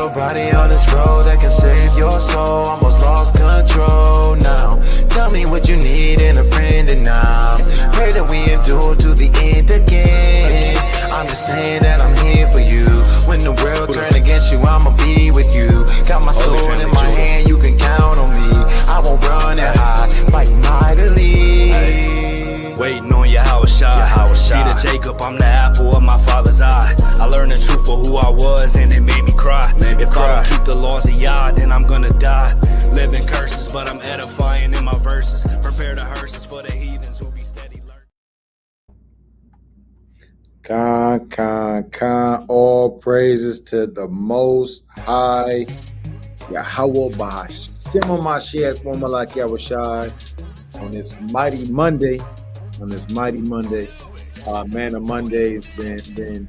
nobody on this road that can save your soul. Almost lost control now. Tell me what you need in a friend and now. Pray that we endure to the end again. I'm just saying that I'm here for you. When the world turn against you, I'ma be with you. Got my sword in my hand, you can count on me. I won't run and hide, fight mightily. Waiting on your house shot. See the Jacob, I'm the apple of my father's eye. I learned the truth for who I was and it made me cry. If I don't keep the laws of Yah, then I'm gonna die. Living curses, but I'm edifying in my verses. Prepare the hearses for the heathens who be steady learning. All praises to the Most High, Yahweh Bahashim Mashiach, Momalak Yahushai, on this mighty Monday. Manna Monday has been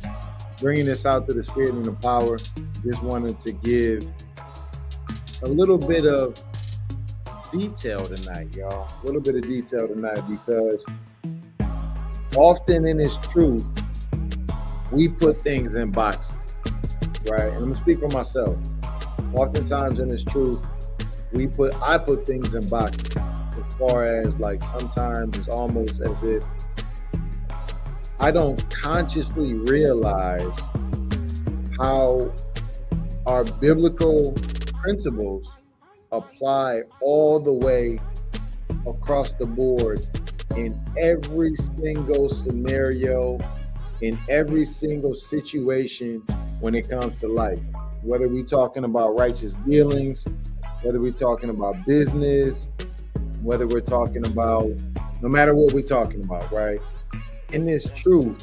bringing us out to the Spirit and the power. Just wanted to give a little bit of detail tonight, y'all. A little bit of detail tonight, because often in this truth, we put things in boxes, right? And I'm gonna speak for myself. Oftentimes in this truth, I put things in boxes. As far as like sometimes it's almost as if I don't consciously realize how our biblical principles apply all the way across the board in every single scenario, in every single situation when it comes to life. Whether we're talking about righteous dealings, whether we're talking about business, whether we're talking about, no matter what we're talking about, right? In this truth,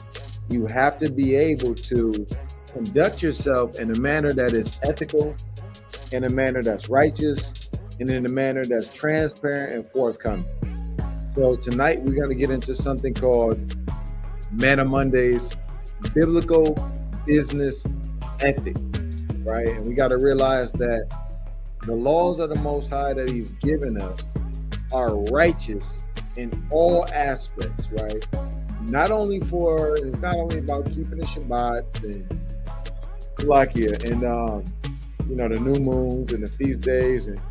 you have to be able to conduct yourself in a manner that is ethical, in a manner that's righteous, and in a manner that's transparent and forthcoming. So tonight we're going to get into something called Manna Mondays, biblical business ethics, right? And we got to realize that the laws of the Most High that He's given us are righteous in all aspects, right? It's not only about keeping the Shabbat and Salakia and the new moons and the feast days and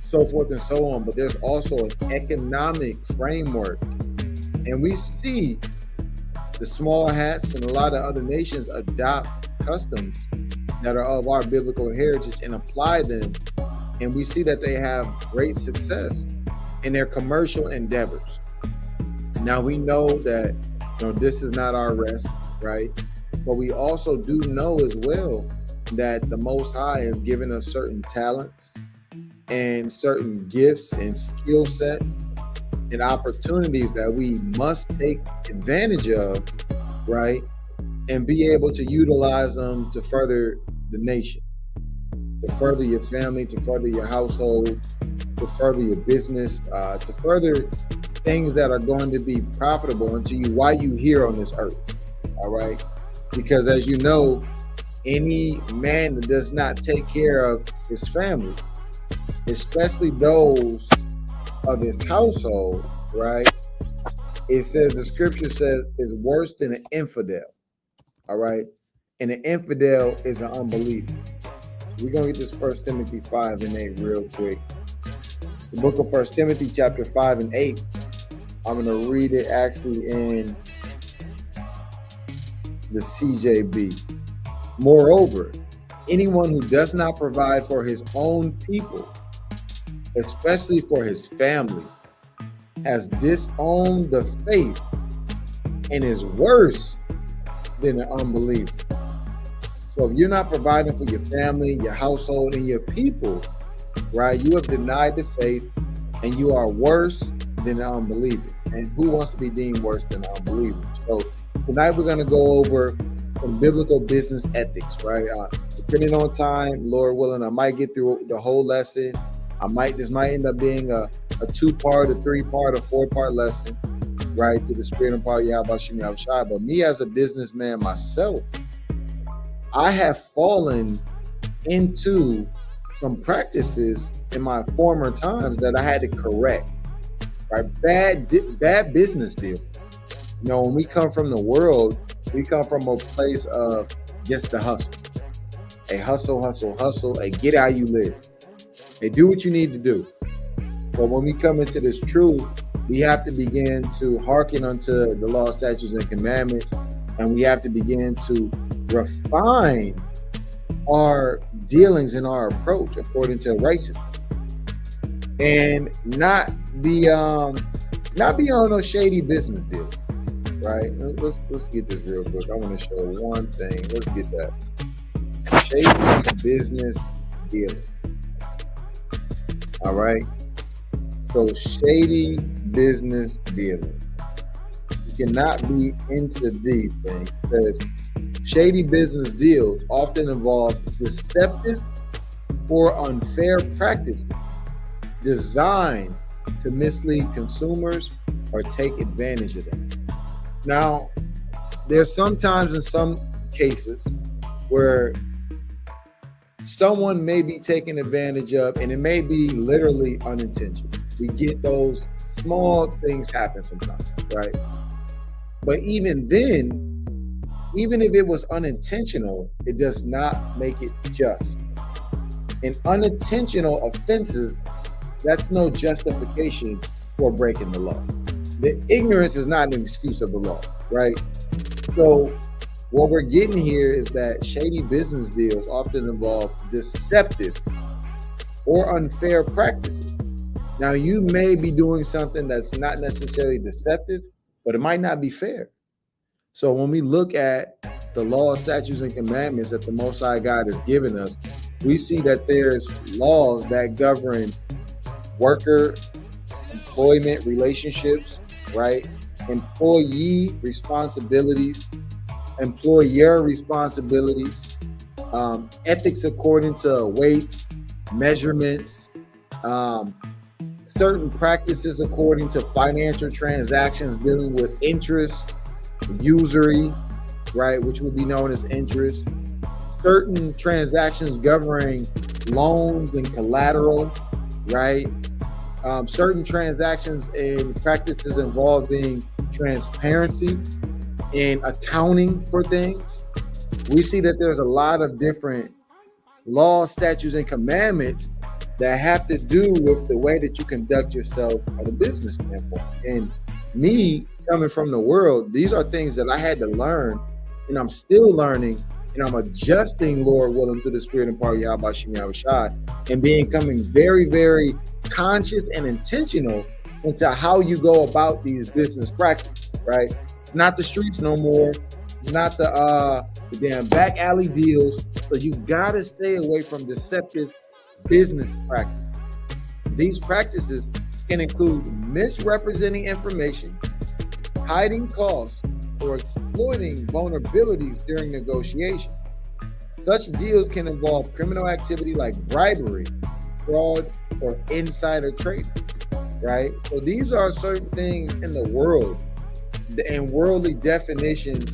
so forth and so on, but there's also an economic framework. And we see the small hats and a lot of other nations adopt customs that are of our biblical heritage and apply them. And we see that they have great success in their commercial endeavors. Now we know that this is not our rest, right? But we also do know as well that the Most High has given us certain talents and certain gifts and skill sets and opportunities that we must take advantage of, right? And be able to utilize them to further the nation, to further your family, to further your household, to further your business, to further things that are going to be profitable unto you while you here on this earth, all right? Because as you know, any man that does not take care of his family, especially those of his household, right? It says, the scripture says, is worse than an infidel, all right? And an infidel is an unbeliever. We're going to get this 1 Timothy 5 and 8 real quick. The book of 1 Timothy chapter 5 and 8. I'm going to read it actually in the CJB. Moreover, anyone who does not provide for his own people, especially for his family, has disowned the faith and is worse than an unbeliever. So if you're not providing for your family, your household, and your people, right, you have denied the faith and you are worse than an unbeliever. And who wants to be deemed worse than an unbeliever? So tonight we're going to go over some biblical business ethics, right? Depending on time, Lord willing, I might get through the whole lesson. This might end up being a 2-part, a 3-part, a 4-part lesson, right? Through the Spirit and power of Yahweh Shem Yahushai. But me as a businessman myself, I have fallen into some practices in my former times that I had to correct, right? Bad business deal. When we come from the world, we come from a place of just the hustle. a hustle, a get how you live. Hey, do what you need to do. But when we come into this truth, we have to begin to hearken unto the law, statutes, and commandments, and we have to begin to refine our dealings and our approach according to righteousness, and not be on no shady business deal. Right? Let's get this real quick. I want to show one thing. Let's get that shady business dealing. All right. So shady business dealing. You cannot be into these things. It says shady business deals often involve deceptive or unfair practices designed to mislead consumers or take advantage of them. Now, there's sometimes in some cases where someone may be taken advantage of, and it may be literally unintentional. We get those small things happen sometimes, right? But even then, even if it was unintentional, it does not make it just. And unintentional offenses, that's no justification for breaking the law. The ignorance is not an excuse of the law, right? So what we're getting here is that shady business deals often involve deceptive or unfair practices. Now, you may be doing something that's not necessarily deceptive, but it might not be fair. So when we look at the law, statutes, and commandments that the Most High God has given us, we see that there's laws that govern worker employment relationships, right? Employee responsibilities, employer responsibilities, ethics according to weights, measurements, certain practices according to financial transactions dealing with interest, usury, right, which would be known as interest, certain transactions governing loans and collateral, right? Certain transactions and practices involving transparency and accounting for things. We see that there's a lot of different laws, statutes, and commandments that have to do with the way that you conduct yourself at a business standpoint. And me coming from the world, these are things that I had to learn, and I'm still learning, and I'm adjusting, Lord willing, through the Spirit and power of Yahweh Shem Yahushai, and becoming very, very conscious and intentional into how you go about these business practices, right? Not the streets no more. It's not the damn back alley deals. So you gotta stay away from deceptive business practice. These practices can include misrepresenting information, hiding costs, or exploiting vulnerabilities during negotiation. Such deals can involve criminal activity like bribery, fraud, or insider trading, right? So these are certain things in the world and worldly definitions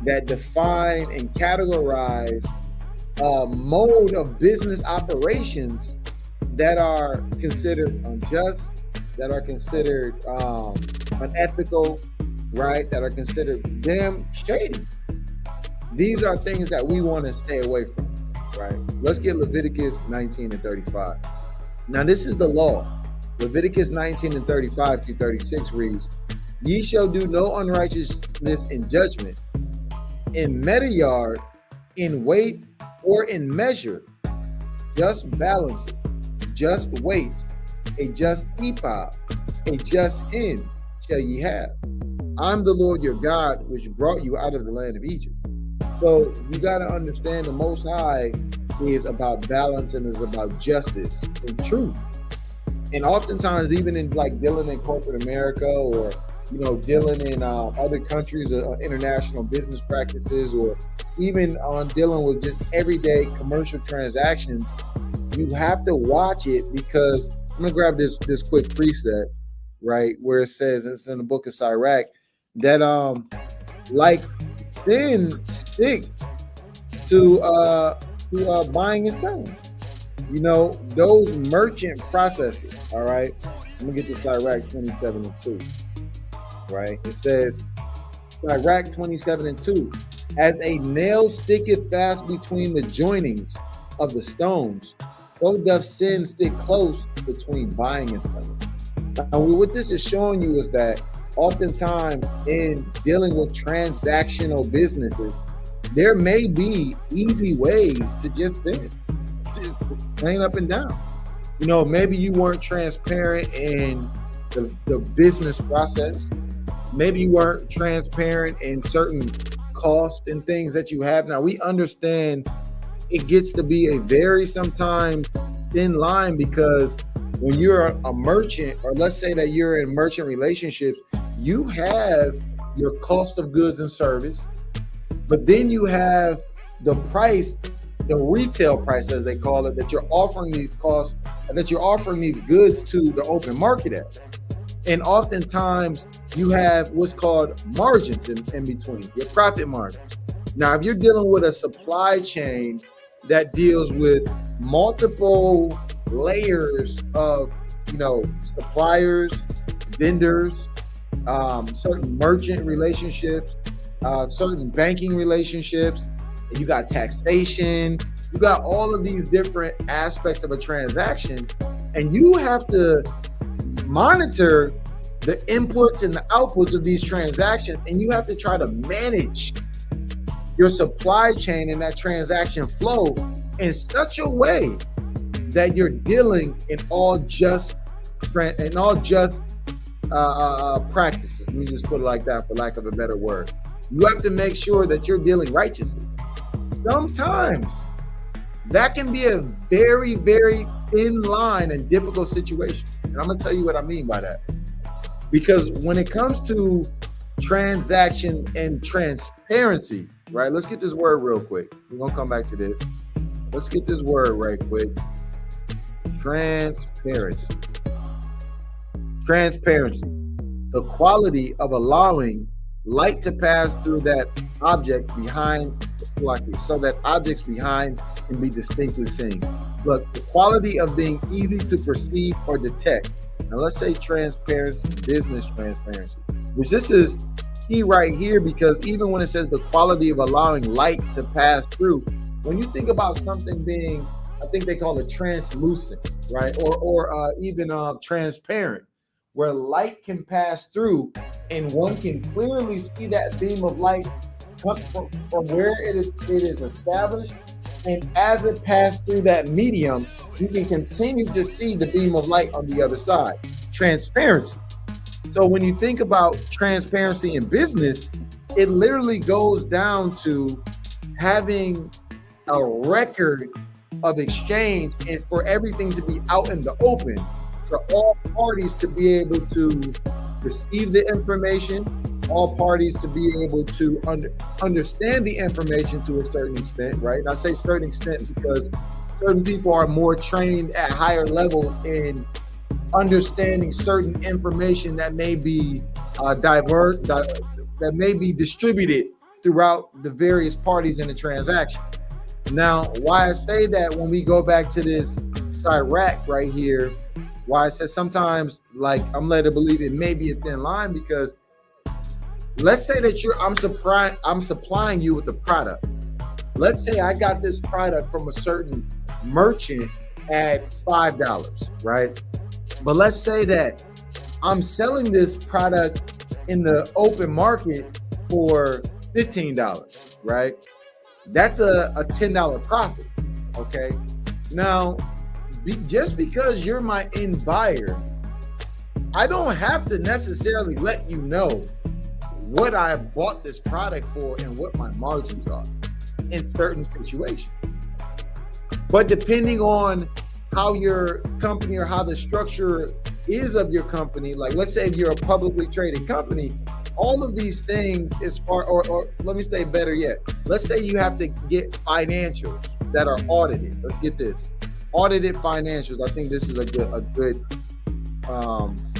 that define and categorize a mode of business operations that are considered unjust, that are considered unethical, right? That are considered damn shady. These are things that we want to stay away from, right? Let's get Leviticus 19 and 35. Now, this is the law. Leviticus 19 and 35 through 36 reads, "Ye shall do no unrighteousness in judgment, in metayard, in weight, or in measure, just balance it, just weight, a just ephah, a just hin shall ye have. I'm the Lord your God, which brought you out of the land of Egypt." So you got to understand the Most High is about balance and is about justice and truth. And oftentimes, even in like dealing in corporate America, or dealing in other countries, international business practices, or even on dealing with just everyday commercial transactions, you have to watch it, because I'm gonna grab this quick preset, right, where it says, it's in the book of Sirach, that like sin sticks to buying and selling. Those merchant processes. All right, let me get to Sirach 27 and 2. Right, it says, Sirach 27 and 2. As a nail sticketh fast between the joinings of the stones, so doth sin stick close between buying and selling. Now, what this is showing you is that oftentimes in dealing with transactional businesses, there may be easy ways to just sin, plain up and down. You know, maybe you weren't transparent in the business process. Maybe you weren't transparent in certain costs and things that you have. Now, we understand it gets to be a very sometimes thin line, because when you're a merchant, or let's say that you're in merchant relationships, you have your cost of goods and service, but then you have the price, the retail price, as they call it, that you're offering these costs, that you're offering these goods to the open market at. And oftentimes you have what's called margins in between, your profit margins. Now, if you're dealing with a supply chain that deals with multiple layers of, you know, suppliers, vendors, certain merchant relationships, certain banking relationships, and you got taxation, you got all of these different aspects of a transaction, and you have to monitor the inputs and the outputs of these transactions, and you have to try to manage your supply chain and that transaction flow in such a way that you're dealing in all just practices. Let me just put it like that, for lack of a better word. You have to make sure that you're dealing righteously. Sometimes that can be a very, very thin line and difficult situation. And I'm gonna tell you what I mean by that. Because when it comes to transaction and transparency, right? Let's get this word real quick. We're gonna come back to this. Let's get this word right quick. Transparency. Transparency. The quality of allowing light to pass through that objects behind, so that objects behind can be distinctly seen. But the quality of being easy to perceive or detect. Now let's say transparency, business transparency, which this is key right here, because even when it says the quality of allowing light to pass through, when you think about something being, I think they call it translucent, right? Or even transparent, where light can pass through and one can clearly see that beam of light come from where it is established. And as it passed through that medium, you can continue to see the beam of light on the other side. Transparency. So when you think about transparency in business, it literally goes down to having a record of exchange, and for everything to be out in the open, for all parties to be able to receive the information, all parties to be able to understand the information to a certain extent, right? And I say certain extent because certain people are more trained at higher levels in understanding certain information that may be that may be distributed throughout the various parties in the transaction. Now, why I say that, when we go back to this Sirach right here, why I said sometimes, like, I'm led to believe it may be a thin line, because let's say that I'm supplying you with the product. Let's say I got this product from a certain merchant at $5, right? But let's say that I'm selling this product in the open market for $15, right? That's a $10 profit, okay? Now, just because you're my end buyer, I don't have to necessarily let you know what I bought this product for and what my margins are in certain situations. But depending on how your company, or how the structure is of your company, like let's say if you're a publicly traded company, all of these things is far, or let me say better yet, let's say you have to get financials that are audited. Let's get this. Audited financials. I think this is a good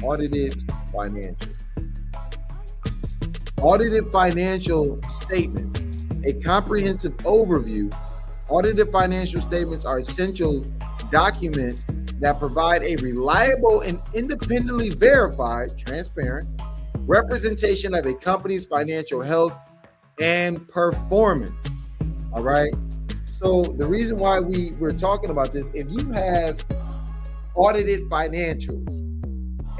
audited financial. Audited financial statement, a comprehensive overview. Audited financial statements are essential documents that provide a reliable and independently verified, transparent representation of a company's financial health and performance. All right. So the reason why we're talking about this, if you have audited financials,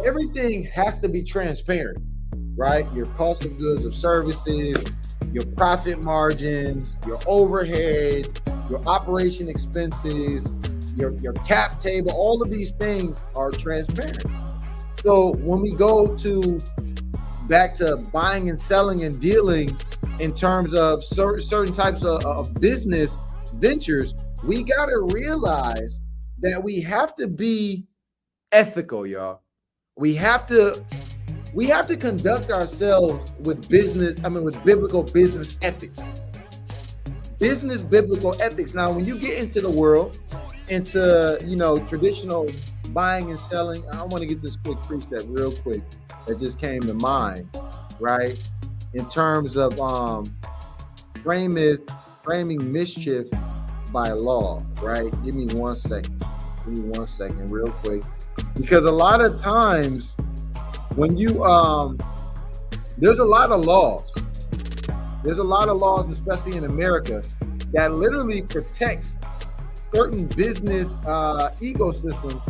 everything has to be transparent, right? Your cost of goods or services, your profit margins, your overhead, your operation expenses, your cap table, all of these things are transparent. So when we go to back to buying and selling and dealing in terms of certain types of business ventures, we got to realize that we have to be ethical, y'all. We have to conduct ourselves with with biblical business ethics. Business biblical ethics. Now, when you get into the world, into traditional buying and selling, I want to get this quick precept real quick that just came to mind, right? In terms of framing mischief by law, right? Give me one second real quick, because a lot of times when you there's a lot of laws, especially in America, that literally protects certain business ecosystems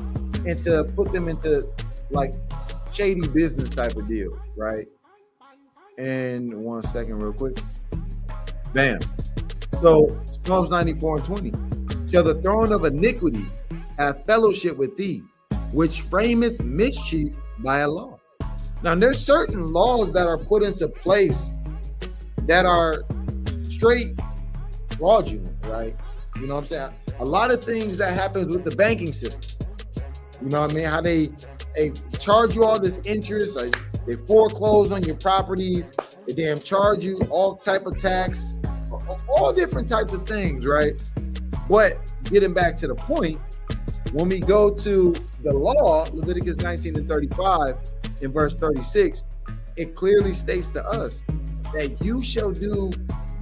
and to put them into like shady business type of deal, right? And 1 second real quick. Bam. So Psalms 94:20. Shall the throne of iniquity have fellowship with thee, which frameth mischief by a law? Now there's certain laws that are put into place that are straight fraudulent, right? You know what I'm saying? A lot of things that happens with the banking system. You know what I mean? How they charge you all this interest, like they foreclose on your properties, they damn charge you all type of tax, all different types of things, right? But getting back to the point, when we go to the law, Leviticus 19:35 in verse 36, it clearly states to us that you shall do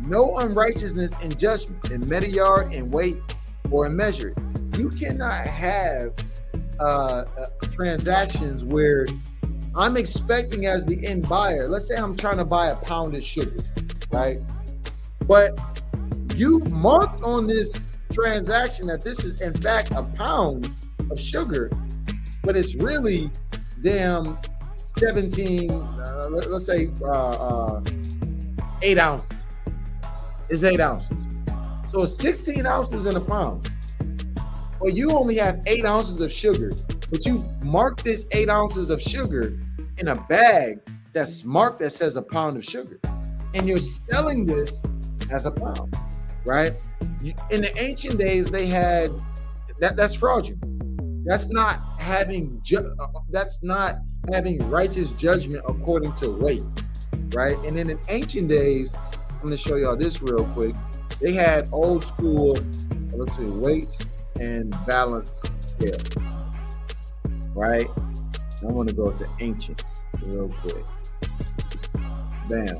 no unrighteousness in judgment, in metayard, in weight, or in measure. You cannot have transactions where I'm expecting as the end buyer, let's say I'm trying to buy a pound of sugar, right? But you've marked on this transaction that this is in fact a pound of sugar, but it's really damn 17, let's say 8 ounces. It's 8 ounces. So 16 ounces in a pound. Well, you only have 8 ounces of sugar, but you've marked this 8 ounces of sugar in a bag that's marked that says a pound of sugar. And you're selling this as a pound, right? In the ancient days, they had that's fraudulent. That's not having righteous judgment according to weight, right? And in the ancient days, I'm going to show y'all this real quick. They had old school, let's see, weights and balance scale, right? I want to go to ancient real quick. Bam.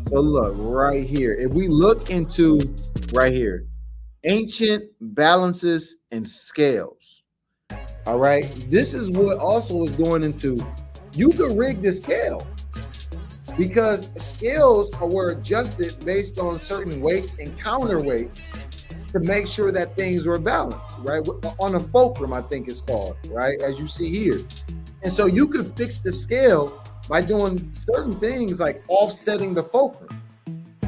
So look right here. If we look into right here, ancient balances and scales. All right. This is what also is going into, you can rig the scale because scales were adjusted based on certain weights and counterweights to make sure that things were balanced, right? On a fulcrum, I think it's called, right? As you see here. And so you can fix the scale by doing certain things like offsetting the fulcrum.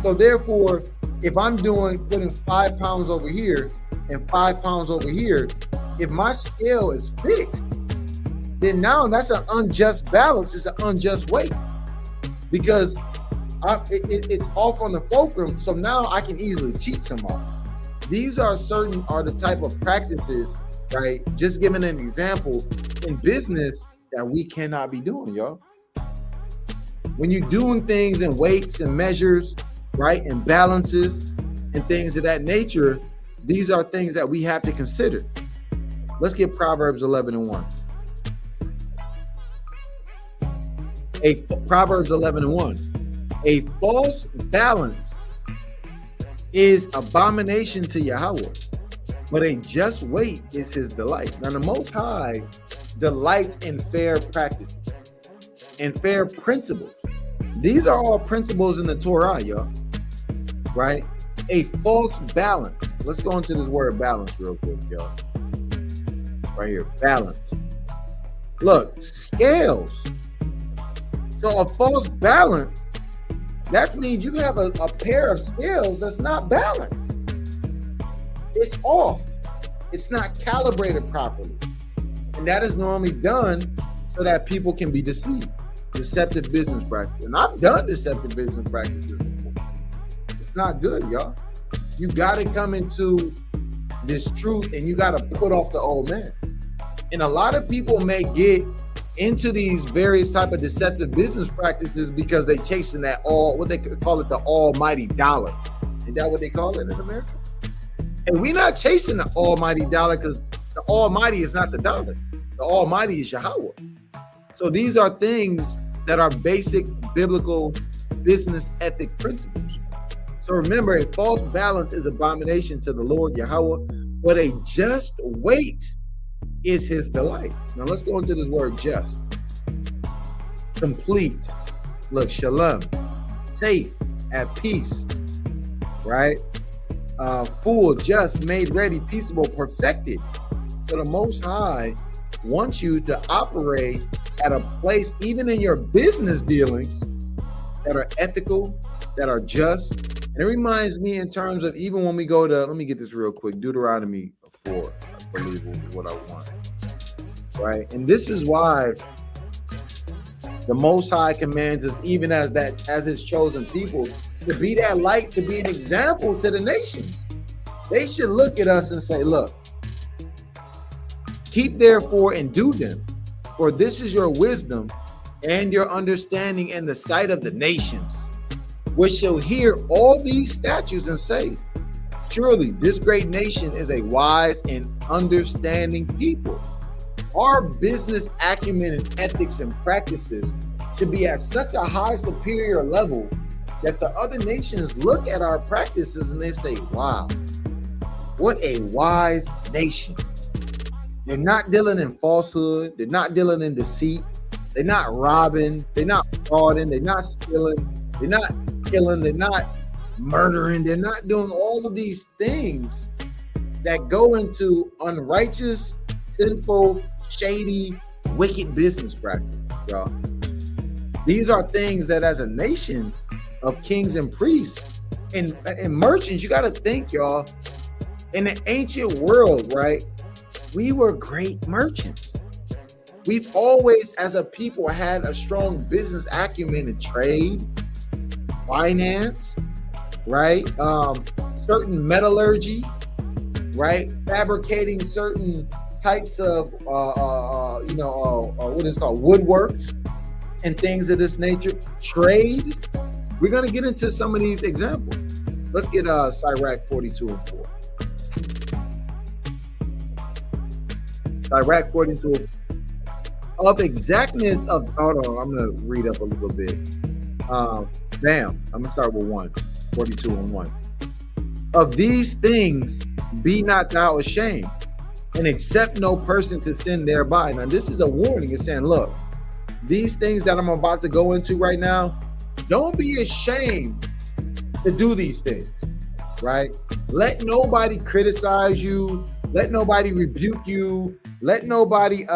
So therefore, if I'm putting 5 pounds over here and 5 pounds over here, if my scale is fixed, then now that's an unjust balance. It's an unjust weight because it's off on the fulcrum. So now I can easily cheat somebody. These are the type of practices, right? Just giving an example in business that we cannot be doing, y'all. When you're doing things in weights and measures, right, and balances and things of that nature, these are things that we have to consider. Let's get Proverbs 11:1. Proverbs 11:1. A false balance is abomination to Yahweh, but a just weight is his delight. Now the Most High delights in fair practices and fair principles. These are all principles in the Torah, y'all. Right? A false balance. Let's go into this word balance real quick, y'all. Right here, balance. Look, scales. So a false balance, that means you have a pair of scales that's not balanced. It's off. It's not calibrated properly. And that is normally done so that people can be deceived. Deceptive business practice. And I've done deceptive business practices before. It's not good, y'all. You got to come into this truth and you got to put off the old man. And a lot of people may get into these various type of deceptive business practices because they chasing that what they call it, the almighty dollar. Is that what they call it in America? And we're not chasing the almighty dollar because the almighty is not the dollar. The almighty is Yahweh. So these are things that are basic biblical business ethic principles. So remember, a false balance is abomination to the Lord Yahweh, but a just weight is his delight. Now let's go into this word just. Complete. Look, shalom. Safe, at peace. Right? Full, just, made ready, peaceable, perfected. So the Most High wants you to operate at a place, even in your business dealings, that are ethical, that are just. And it reminds me in terms of even when we go to, let me get this real quick, Deuteronomy 4, I believe is what I want. Right? And this is why the Most High commands us, even as his chosen people, to be that light, to be an example to the nations. They should look at us and say, look, keep therefore and do them, for this is your wisdom and your understanding in the sight of the nations, which shall hear all these statutes and say, surely this great nation is a wise and understanding people. Our business acumen and ethics and practices should be at such a high superior level that the other nations look at our practices and they say, wow, what a wise nation. They're not dealing in falsehood. They're not dealing in deceit. They're not robbing. They're not frauding. They're not stealing. They're not killing. They're not murdering. They're not doing all of these things that go into unrighteous, sinful, shady, wicked business practice, y'all. These are things that as a nation of kings and priests and merchants, you got to think, y'all, in the ancient world, right? We were great merchants. We've always, as a people, had a strong business acumen in trade, finance, right? Certain metallurgy, right? Fabricating certain types of, what is called woodworks and things of this nature. Trade. We're going to get into some of these examples. Let's get Sirach 42 and 4. Sirach 42 of exactness of, hold on, I'm going to read up a little bit. I'm going to start with 42 and 1. Of these things be not thou ashamed, and accept no person to sin thereby. Now this is a warning. It's saying, look, these things that I'm about to go into right now, don't be ashamed to do these things, right? Let nobody criticize you. Let nobody rebuke you. Let nobody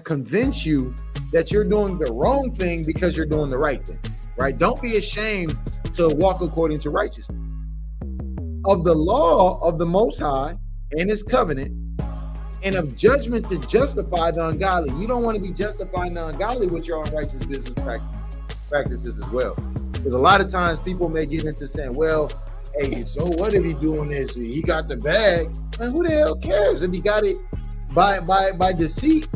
convince you that you're doing the wrong thing because you're doing the right thing, right? Don't be ashamed to walk according to righteousness. Of the law of the Most High and his covenant, and of judgment to justify the ungodly. You don't want to be justifying the ungodly with your unrighteous business practices as well. Because a lot of times people may get into saying, well, hey, so what if he doing this? He got the bag. Man, who the hell cares if he got it by deceit,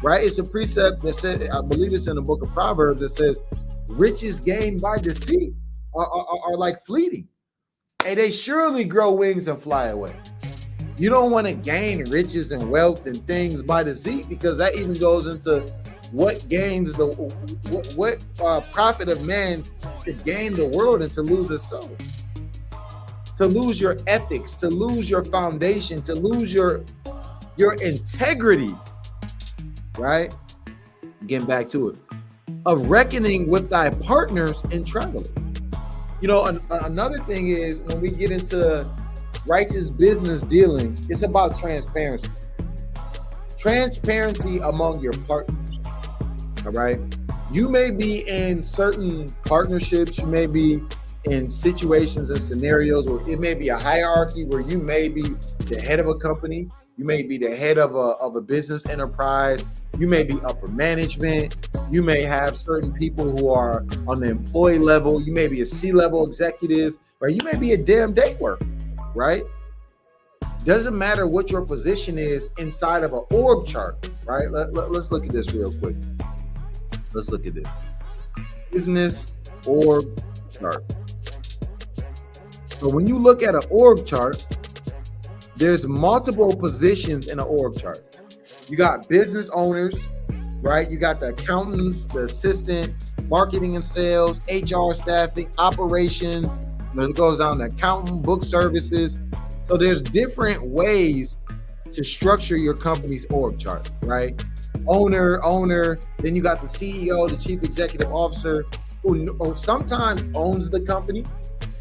right? It's a precept that said, I believe it's in the book of Proverbs, that says riches gained by deceit are like fleeting, and they surely grow wings and fly away. You don't want to gain riches and wealth and things by deceit, because that even goes into what gains what profit of man to gain the world and to lose his soul, to lose your ethics, to lose your foundation, to lose your integrity, right? Getting back to it. of reckoning with thy partners and travelers. You know, another thing is when we get into righteous business dealings, it's about transparency. Transparency among your partners. All right. You may be in certain partnerships, you may be in situations and scenarios where it may be a hierarchy where you may be the head of a company, you may be the head of a business enterprise, you may be upper management, you may have certain people who are on the employee level, you may be a C-level executive, or you may be a damn day worker, right? Doesn't matter what your position is inside of an org chart, right? Let's look at this real quick. Let's look at this. Business org chart. So when you look at an org chart, there's multiple positions in an org chart. You got business owners, right? You got the accountants, the assistant, marketing and sales, HR staffing, operations. It goes down to accountant, book services. So there's different ways to structure your company's org chart, right? Owner, then you got the CEO, the chief executive officer, who sometimes owns the company.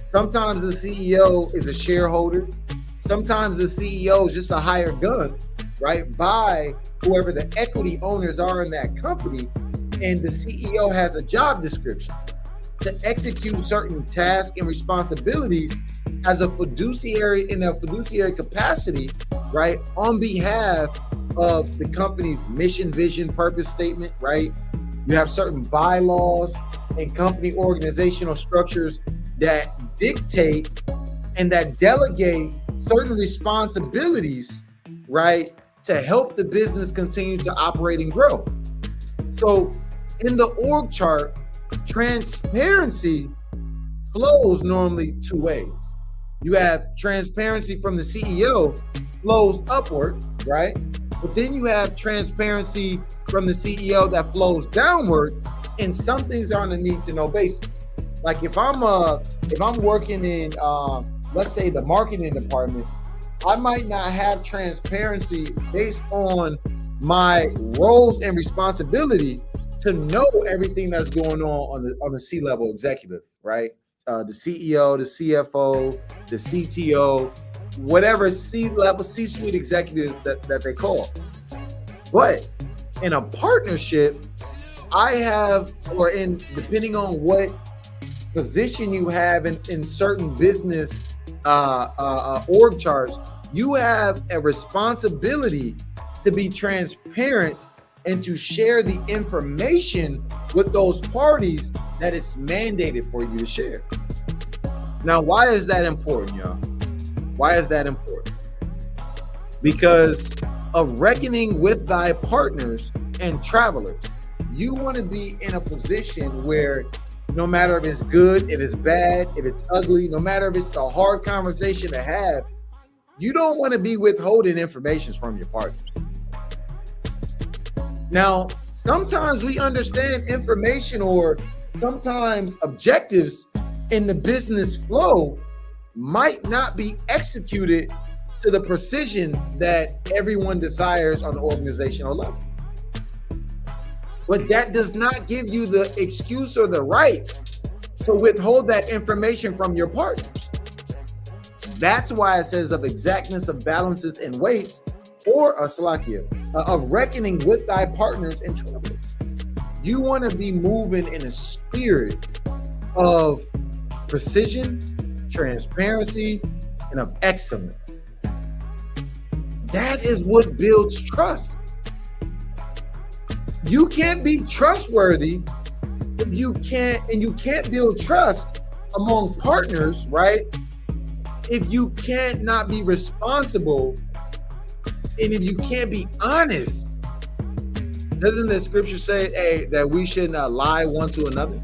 Sometimes the CEO is a shareholder. Sometimes the CEO is just a hired gun, right, by whoever the equity owners are in that company. And the CEO has a job description to execute certain tasks and responsibilities as a fiduciary in a fiduciary capacity, right, on behalf of the company's mission, vision, purpose statement, right? You have certain bylaws and company organizational structures that dictate and that delegate certain responsibilities, right, to help the business continue to operate and grow. So in the org chart, transparency flows normally two ways. You have transparency from the CEO flows upward, right? But then you have transparency from the CEO that flows downward, and some things are on a need to know basis. Like if I'm working in let's say the marketing department, I might not have transparency based on my roles and responsibility to know everything that's going on the C-level executive, right? The CEO, the CFO, the CTO, whatever C-level, C-suite executive that they call. But in a partnership, I have, or in depending on what position you have in certain business org charts, you have a responsibility to be transparent and to share the information with those parties that it's mandated for you to share. Now, why is that important, y'all? Why is that important? Because of reckoning with thy partners and travelers. You want to be in a position where no matter if it's good, if it's bad, if it's ugly, no matter if it's the hard conversation to have, you don't want to be withholding information from your partners. Now, sometimes we understand information or sometimes objectives in the business flow might not be executed to the precision that everyone desires on the organizational level. But that does not give you the excuse or the right to withhold that information from your partners. That's why it says of exactness of balances and weights, or a salakia, of reckoning with thy partners and travelers. You want to be moving in a spirit of precision, transparency, and of excellence. That is what builds trust. You can't be trustworthy if you can't build trust among partners, right? If you can't not be responsible and if you can't be honest. Doesn't the scripture say, that we should not lie one to another?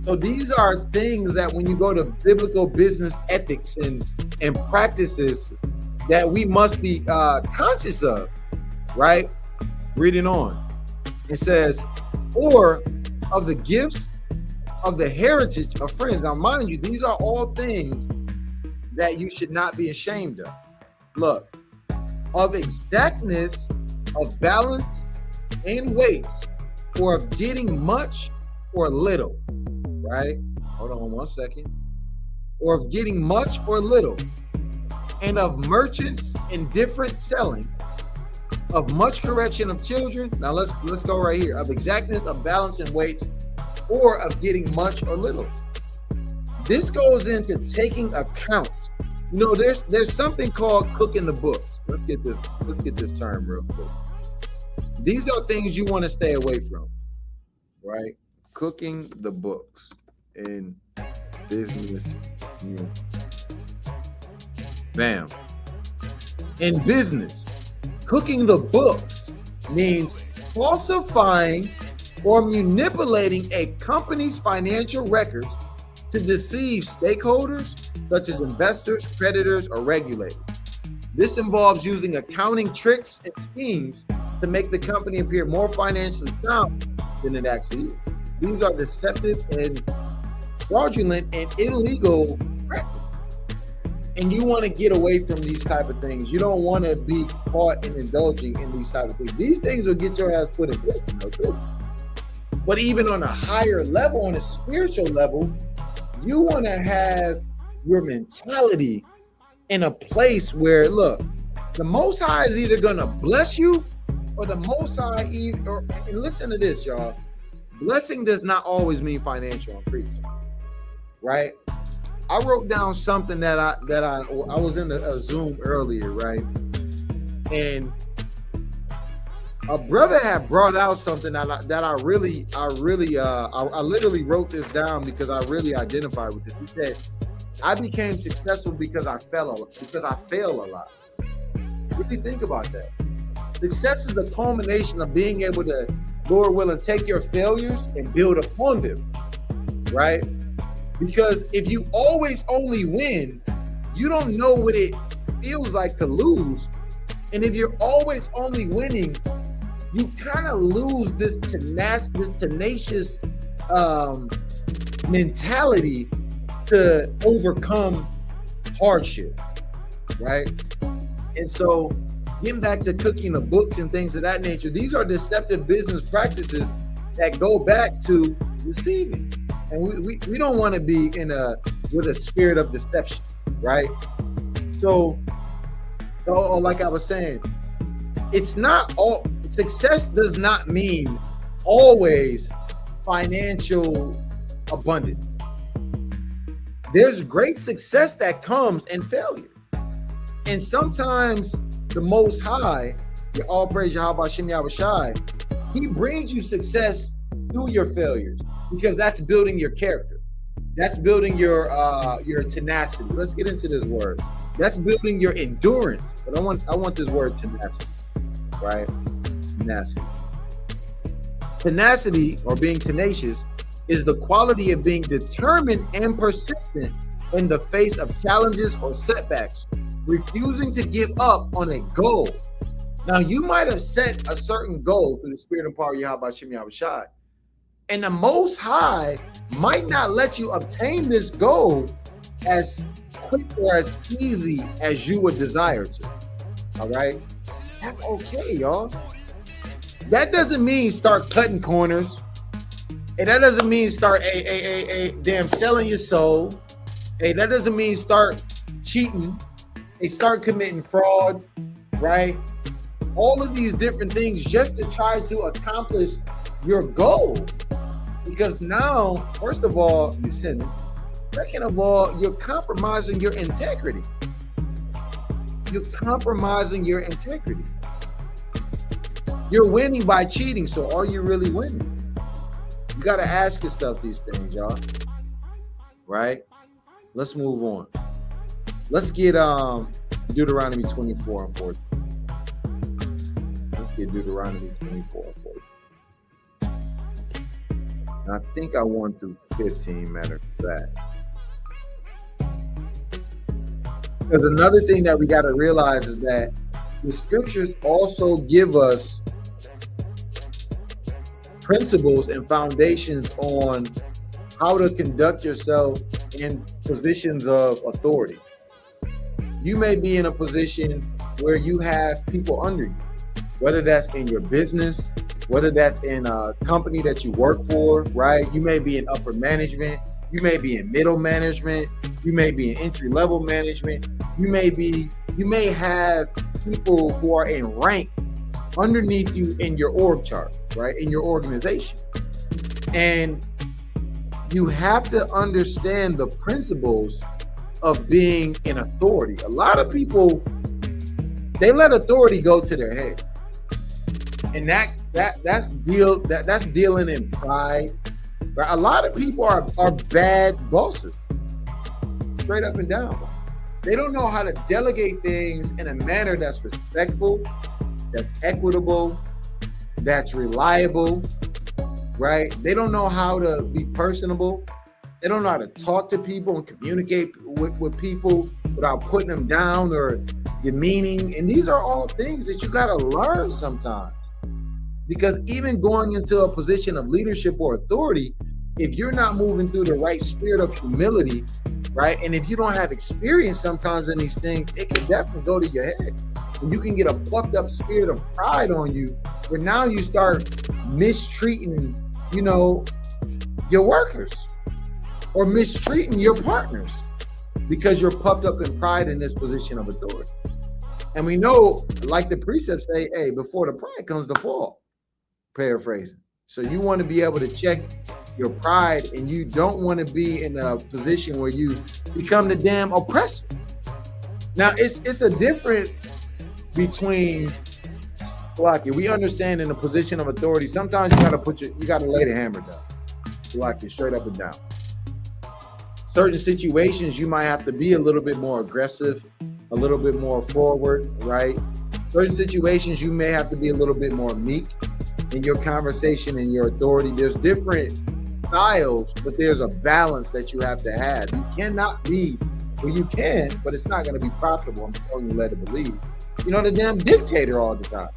So these are things that when you go to biblical business ethics and practices that we must be conscious of, right? Reading on. It says, or of the gifts of the heritage of friends. Now, mind you, these are all things that you should not be ashamed of. Look, of exactness, of balance and weights, or of getting much or little, right? Hold on one second. Or of getting much or little, and of merchants indifferent selling, of much correction of children. Now let's go right here. Of exactness of balance and weights, or of getting much or little. This goes into taking account. You know, there's something called cooking the books. Let's get this term real quick. These are things you want to stay away from, right? Cooking the books in business. Bam. In business, cooking the books means falsifying or manipulating a company's financial records to deceive stakeholders such as investors, creditors, or regulators. This involves using accounting tricks and schemes to make the company appear more financially sound than it actually is. These are deceptive and fraudulent and illegal practices. And you want to get away from these type of things. You don't want to be caught in indulging in these type of things. These things will get your ass put in prison, too. But even on a higher level, on a spiritual level, you want to have your mentality in a place where, look, the Most High is either going to bless you or the Most High, and listen to this, y'all. Blessing does not always mean financial increase, right? I wrote down something that I was in a Zoom earlier, right? And a brother had brought out something that I literally wrote this down because I really identified with it. He said, I became successful because I fail a lot. Really think about that. Success is the culmination of being able to, Lord willing, take your failures and build upon them, right? Because if you always only win, you don't know what it feels like to lose. And if you're always only winning, you kind of lose this tenacious mentality to overcome hardship, right? And so getting back to cooking the books and things of that nature, these are deceptive business practices that go back to deceiving. And we don't want to be with a spirit of deception, right? So, like I was saying, it's not all success does not mean always financial abundance. There's great success that comes in failure. And sometimes the Most High, your all praise Yahweh Shem Yahweh Shai, he brings you success through your failures because that's building your character. That's building your tenacity. Let's get into this word. That's building your endurance. But I want this word tenacity, right? Tenacity. Tenacity, or being tenacious, is the quality of being determined and persistent in the face of challenges or setbacks, refusing to give up on a goal. Now, you might have set a certain goal through the spirit and power of Yahweh Shem Yahweh Shai, and the Most High might not let you obtain this goal as quick or as easy as you would desire to. All right? That's okay, y'all. That doesn't mean start cutting corners. And that doesn't mean start damn selling your soul. Hey, that doesn't mean start cheating. They start committing fraud, right? All of these different things just to try to accomplish your goal. Because now, first of all, you're sinning. Second of all, you're compromising your integrity. You're compromising your integrity. You're winning by cheating, so are you really winning? You got to ask yourself these things, y'all. Right? Let's move on. Let's get Deuteronomy 24 and 14. Let's get Deuteronomy 24 and 14. And I think I won through 15, matter of fact. Because another thing that we got to realize is that the scriptures also give us principles and foundations on how to conduct yourself in positions of authority. You may be in a position where you have people under you, whether that's in your business, whether that's in a company that you work for, right? You may be in upper management, you may be in middle management, you may be in entry-level management, you may have people who are in rank underneath you in your org chart, right? In your organization. And you have to understand the principles of being an authority. A lot of people, they let authority go to their head. And that's dealing in pride. Right? A lot of people are bad bosses. Straight up and down. They don't know how to delegate things in a manner that's respectful, that's equitable, that's reliable, right? They don't know how to be personable. They don't know how to talk to people and communicate with people without putting them down or demeaning. And these are all things that you got to learn sometimes. Because even going into a position of leadership or authority, if you're not moving through the right spirit of humility, right? And if you don't have experience sometimes in these things, it can definitely go to your head. And you can get a puffed up spirit of pride on you, where now you start mistreating, your workers or mistreating your partners because you're puffed up in pride in this position of authority. And we know, like the precepts say, hey, before the pride comes the fall, paraphrasing. So you want to be able to check your pride, and you don't want to be in a position where you become the damn oppressor. Now, it's a difference between, we understand in a position of authority, sometimes you gotta lay the hammer down, straight up and down. Certain situations, you might have to be a little bit more aggressive, a little bit more forward, right? Certain situations, you may have to be a little bit more meek in your conversation and your authority. There's different styles, but there's a balance that you have to have. You cannot be, well, you can, but it's not going to be profitable. I'm telling you, led to believe. The damn dictator all the time.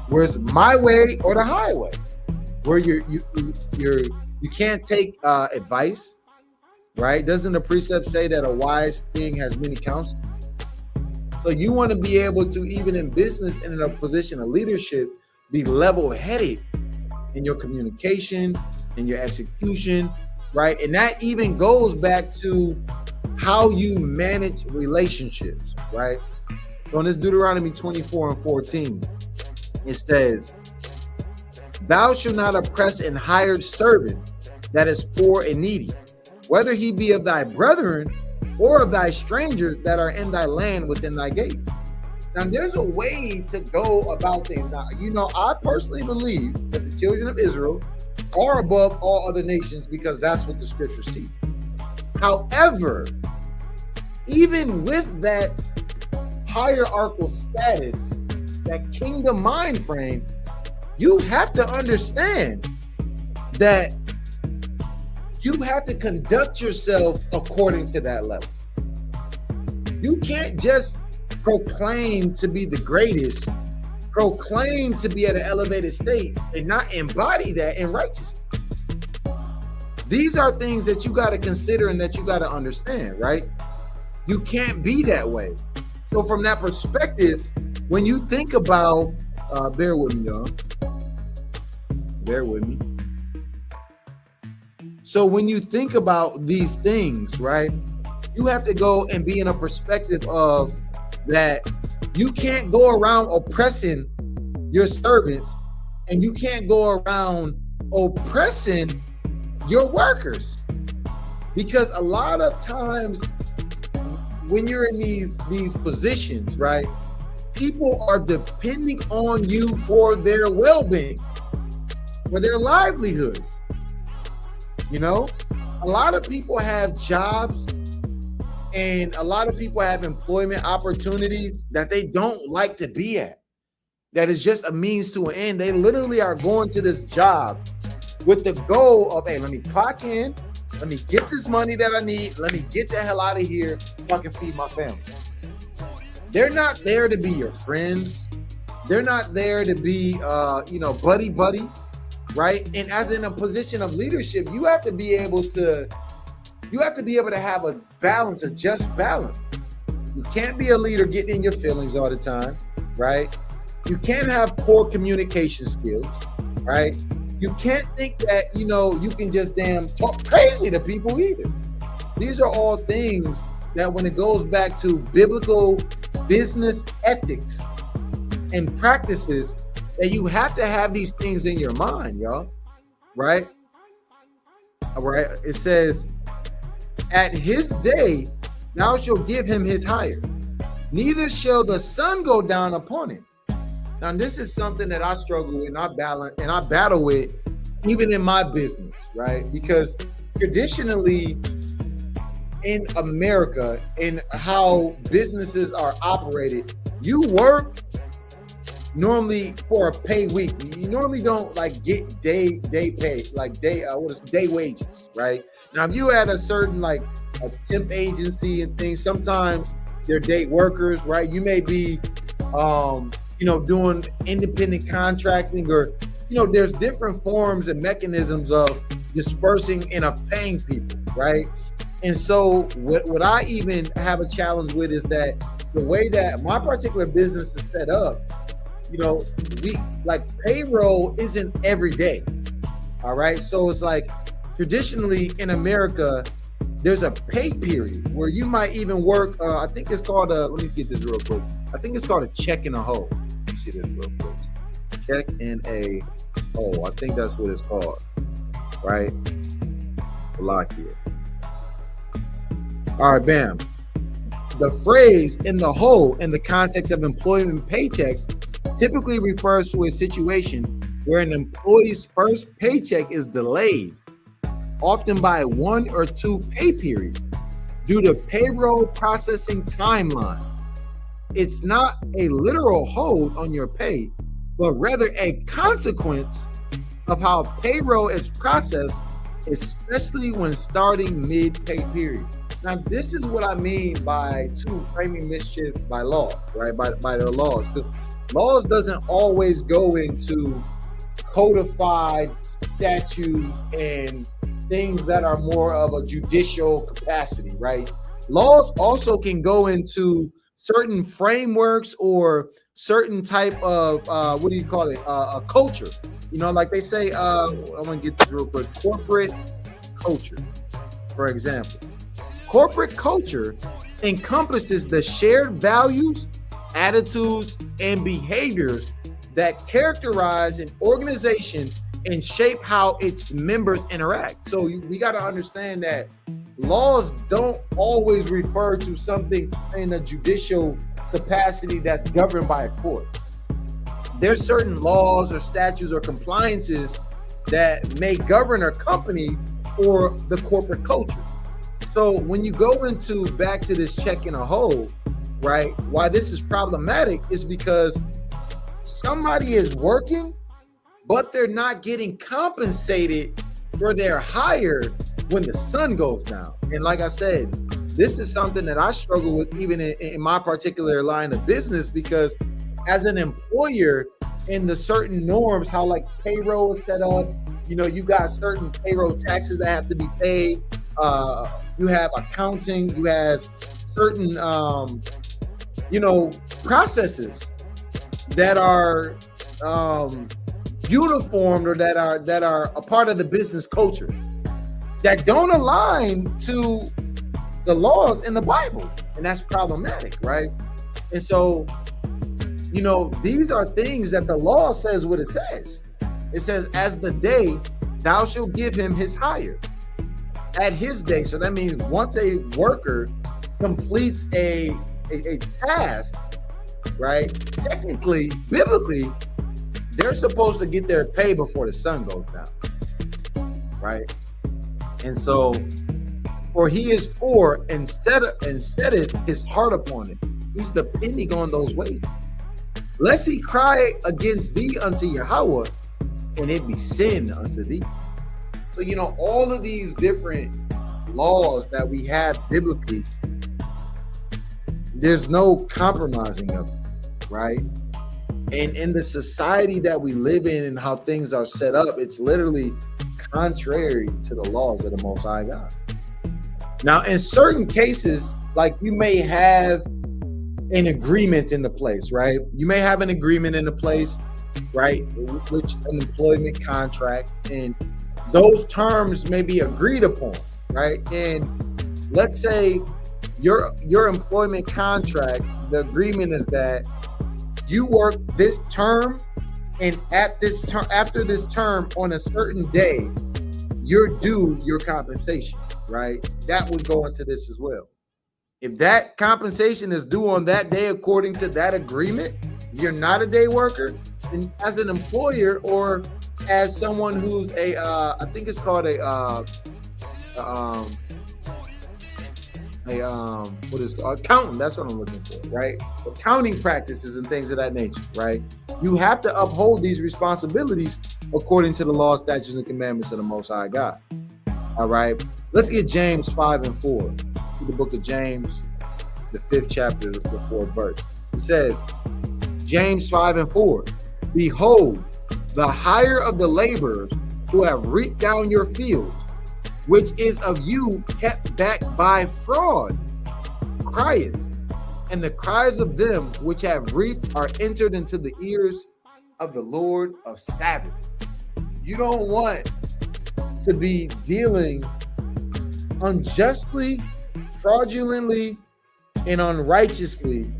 Where it's my way or the highway. Where you can't take advice, right? Doesn't the precept say that a wise king has many counsels? So you want to be able to, even in business and in a position of leadership, be level-headed in your communication, in your execution, right? And that even goes back to how you manage relationships, right? So in this Deuteronomy 24:14, it says, thou shalt not oppress an hired servant that is poor and needy, whether he be of thy brethren or of thy strangers that are in thy land within thy gates. Now, there's a way to go about things. Now, I personally believe that the children of Israel are above all other nations because that's what the scriptures teach. However, even with that hierarchical status, that kingdom mind frame, you have to understand that you have to conduct yourself according to that level. You can't just proclaim to be the greatest, proclaim to be at an elevated state, and not embody that in righteousness. These are things that you got to consider and that you got to understand, right? You can't be that way. So from that perspective, when you think about, bear with me, y'all. Bear with me. So when you think about these things, right, you have to go and be in a perspective of that you can't go around oppressing your servants, and you can't go around oppressing your workers. Because a lot of times when you're in these positions, right, people are depending on you for their well-being, for their livelihood. A lot of people have jobs and a lot of people have employment opportunities that they don't like to be at. That is just a means to an end. They literally are going to this job with the goal of, hey, let me clock in, let me get this money that I need, let me get the hell out of here so I can feed my family. They're not there to be your friends. They're not there to be, buddy, right? And as in a position of leadership, you have to be able to have a balance, a just balance. You can't be a leader getting in your feelings all the time, right? You can't have poor communication skills. right? You can't think that, you can just damn talk crazy to people either. These are all things that when it goes back to biblical business ethics and practices, that you have to have these things in your mind, y'all, right? All right. It says, at his day, thou shalt give him his hire. Neither shall the sun go down upon him. Now, this is something that I struggle with and I battle with even in my business, right? Because traditionally in America, in how businesses are operated, you work normally for a pay week. You normally don't like get day pay, like day wages, right? Now, if you had a certain like a temp agency and things, sometimes they're day workers, right? You may be doing independent contracting, or there's different forms and mechanisms of dispersing and of paying people, right? And so what I even have a challenge with is that the way that my particular business is set up, we like payroll isn't every day. All right. So it's like traditionally in America, there's a pay period where you might even work. I think it's called let me get this real quick. I think it's called a check in a hole. Let me see this real quick. Check in a hole. I think that's what it's called. Right. Lock here. All right, bam. The phrase in the hole in the context of employment paychecks typically refers to a situation where an employee's first paycheck is delayed, often by 1 or 2 pay periods, due to payroll processing timeline. It's not a literal hold on your pay, but rather a consequence of how payroll is processed, especially when starting mid-pay period. Now, this is what I mean by framing mischief by law, right? By the laws, because laws doesn't always go into codified statutes and things that are more of a judicial capacity, right? Laws also can go into certain frameworks or certain type of a culture. Like they say, I'm gonna get this real quick. Corporate culture, for example. Corporate culture encompasses the shared values, attitudes, and behaviors that characterize an organization and shape how its members interact. So we got to understand that laws don't always refer to something in a judicial capacity that's governed by a court. There's certain laws or statutes or compliances that may govern a company or the corporate culture. So when you go back to this check in a hole, right? Why this is problematic is because somebody is working, but they're not getting compensated for their hire when the sun goes down. And like I said, this is something that I struggle with even in my particular line of business, because as an employer, in the certain norms, how like payroll is set up, you got certain payroll taxes that have to be paid. You have accounting, you have certain, processes that are uniformed or that are a part of the business culture that don't align to the laws in the Bible, and that's problematic, right? And so, these are things that the law says what it says. It says, as the day thou shalt give him his hire. At his day. So that means once a worker completes a task, right? Technically, biblically, they're supposed to get their pay before the sun goes down, right? And so, for he is poor and setteth his heart upon it. He's depending on those wages. Lest he cry against thee unto Yahweh, and it be sin unto thee. So, all of these different laws that we have biblically, there's no compromising of them, right? And in the society that we live in and how things are set up, it's literally contrary to the laws of the Most High God. Now, in certain cases, like you may have an agreement in the place, right? You may have an agreement in the place right? Which an employment contract, and those terms may be agreed upon, right? And let's say your employment contract, the agreement is that you work this term, and at this term, after this term, on a certain day, you're due your compensation, right? That would go into this as well. If that compensation is due on that day according to that agreement, you're not a day worker. And as an employer, or as someone who's a, I think it's called what is accountant? That's what I'm looking for, right? Accounting practices and things of that nature, right? You have to uphold these responsibilities according to the law, statutes, and commandments of the Most High God. All right, let's get James 5:4. The book of James, the 5th chapter, the 4th verse. It says, James 5:4, behold, the hire of the laborers who have reaped down your fields, which is of you kept back by fraud, crieth, and the cries of them which have reaped are entered into the ears of the Lord of Sabbath. You don't want to be dealing unjustly, fraudulently, and unrighteously,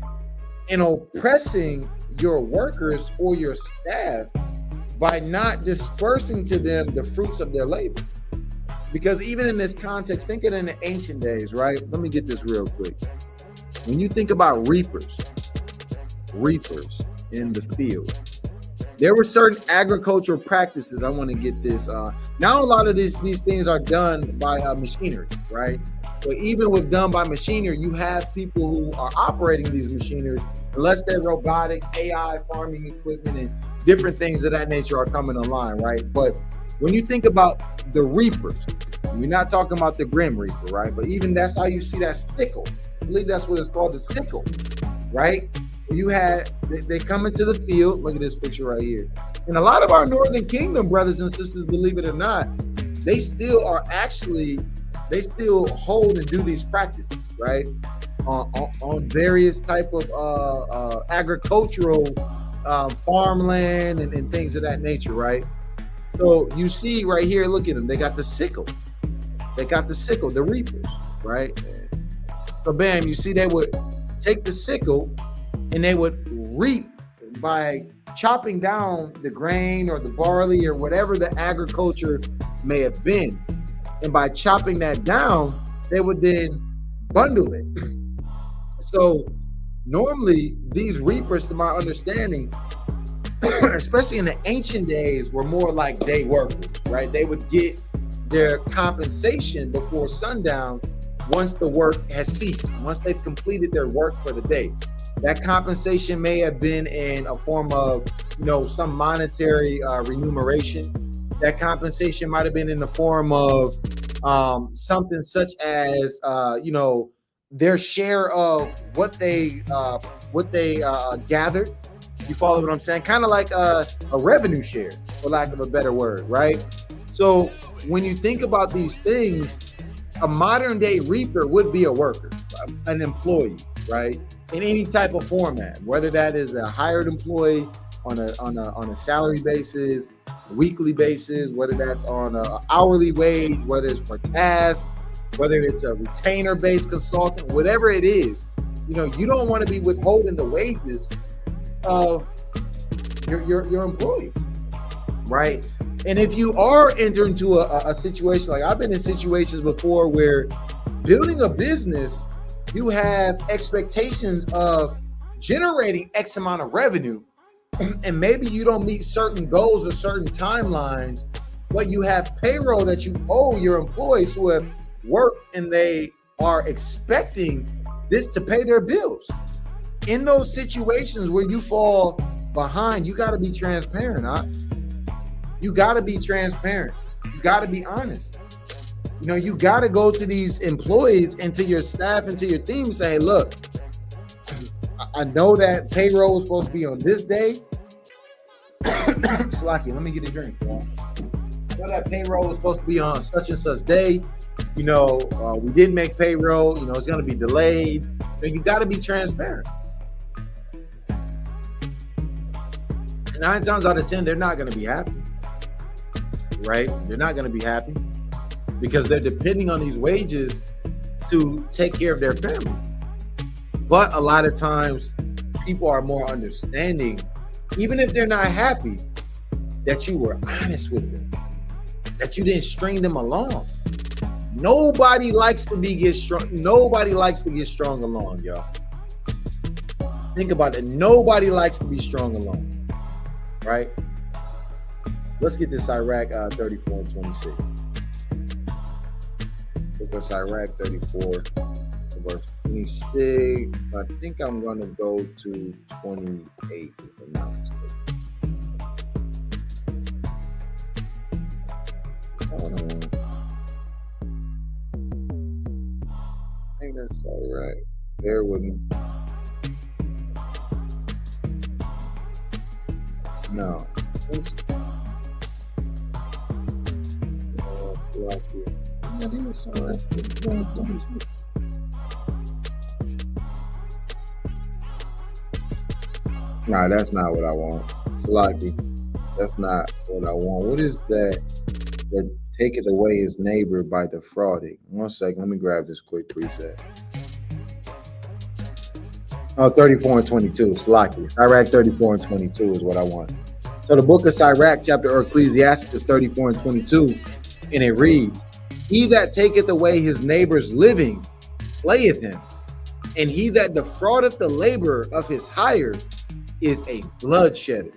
and oppressing your workers or your staff by not dispersing to them the fruits of their labor. Because even in this context, think of it in the ancient days, right? Let me get this real quick. When you think about reapers in the field, there were certain agricultural practices. I want to get this. Now a lot of these things are done by machinery, right? But even with done by machinery, you have people who are operating these machineries, unless they're robotics, AI, farming equipment, and different things of that nature are coming online, right? But when you think about the reapers, we're not talking about the grim reaper, right? But even that's how you see that sickle. I believe that's what it's called, the sickle, right? You had, they come into the field. Look at this picture right here. And a lot of our Northern Kingdom brothers and sisters, believe it or not, they still hold and do these practices, right? On various type of agricultural farmland and things of that nature, right? So you see right here, look at them. They got the sickle. The reapers, right? So bam, you see they would take the sickle and they would reap by chopping down the grain or the barley or whatever the agriculture may have been. And by chopping that down, they would then bundle it. So normally these reapers, to my understanding, especially in the ancient days, were more like day workers, right? They would get their compensation before sundown once the work has ceased, once they've completed their work for the day. That compensation may have been in a form of, some monetary remuneration. That compensation might have been in the form of something such as, their share of what they gathered. You follow what I'm saying? Kind of like a revenue share, for lack of a better word, right? So when you think about these things, a modern day reaper would be a worker, an employee, right? In any type of format, whether that is a hired employee on a salary basis, a weekly basis, whether that's on an hourly wage, whether it's per task, whether it's a retainer-based consultant, whatever it is, you don't want to be withholding the wages of your employees, right? And if you are entering into a situation, like I've been in situations before where building a business, you have expectations of generating X amount of revenue, and maybe you don't meet certain goals or certain timelines, but you have payroll that you owe your employees who have worked, and they are expecting this to pay their bills. In those situations where you fall behind, you got to be transparent, huh? You got to be transparent. You got to be honest. You got to go to these employees and to your staff and to your team and say, hey, look, I know that payroll is supposed to be on this day. Slacky, let me get a drink. I know that payroll is supposed to be on such and such day. We didn't make payroll. It's going to be delayed. You got to be transparent. And 9 times out of 10, they're not going to be happy, right? They're not going to be happy because they're depending on these wages to take care of their family. But a lot of times, people are more understanding, even if they're not happy, that you were honest with them, that you didn't string them along. Nobody likes to get strong. Nobody likes to get strong along, y'all. Think about it. Nobody likes to be strong alone, right? Let's get this Iraq 34 and 26. Because Iraq 34, verse 26. I think I'm going to go to 28, if I'm not mistaken. I think that's all right. Bear with me. No. Nah, that's not what I want. Lucky. That's not what I want. What is that? That taketh away his neighbor by defrauding. 1 second. Let me grab this quick preset. Oh, 34 and 22. Slocky. Sirach 34 and 22 is what I want. So the book of Sirach, chapter or Ecclesiastes is 34 and 22. And it reads, he that taketh away his neighbor's living slayeth him. And he that defraudeth the labor of his hire is a bloodshedder.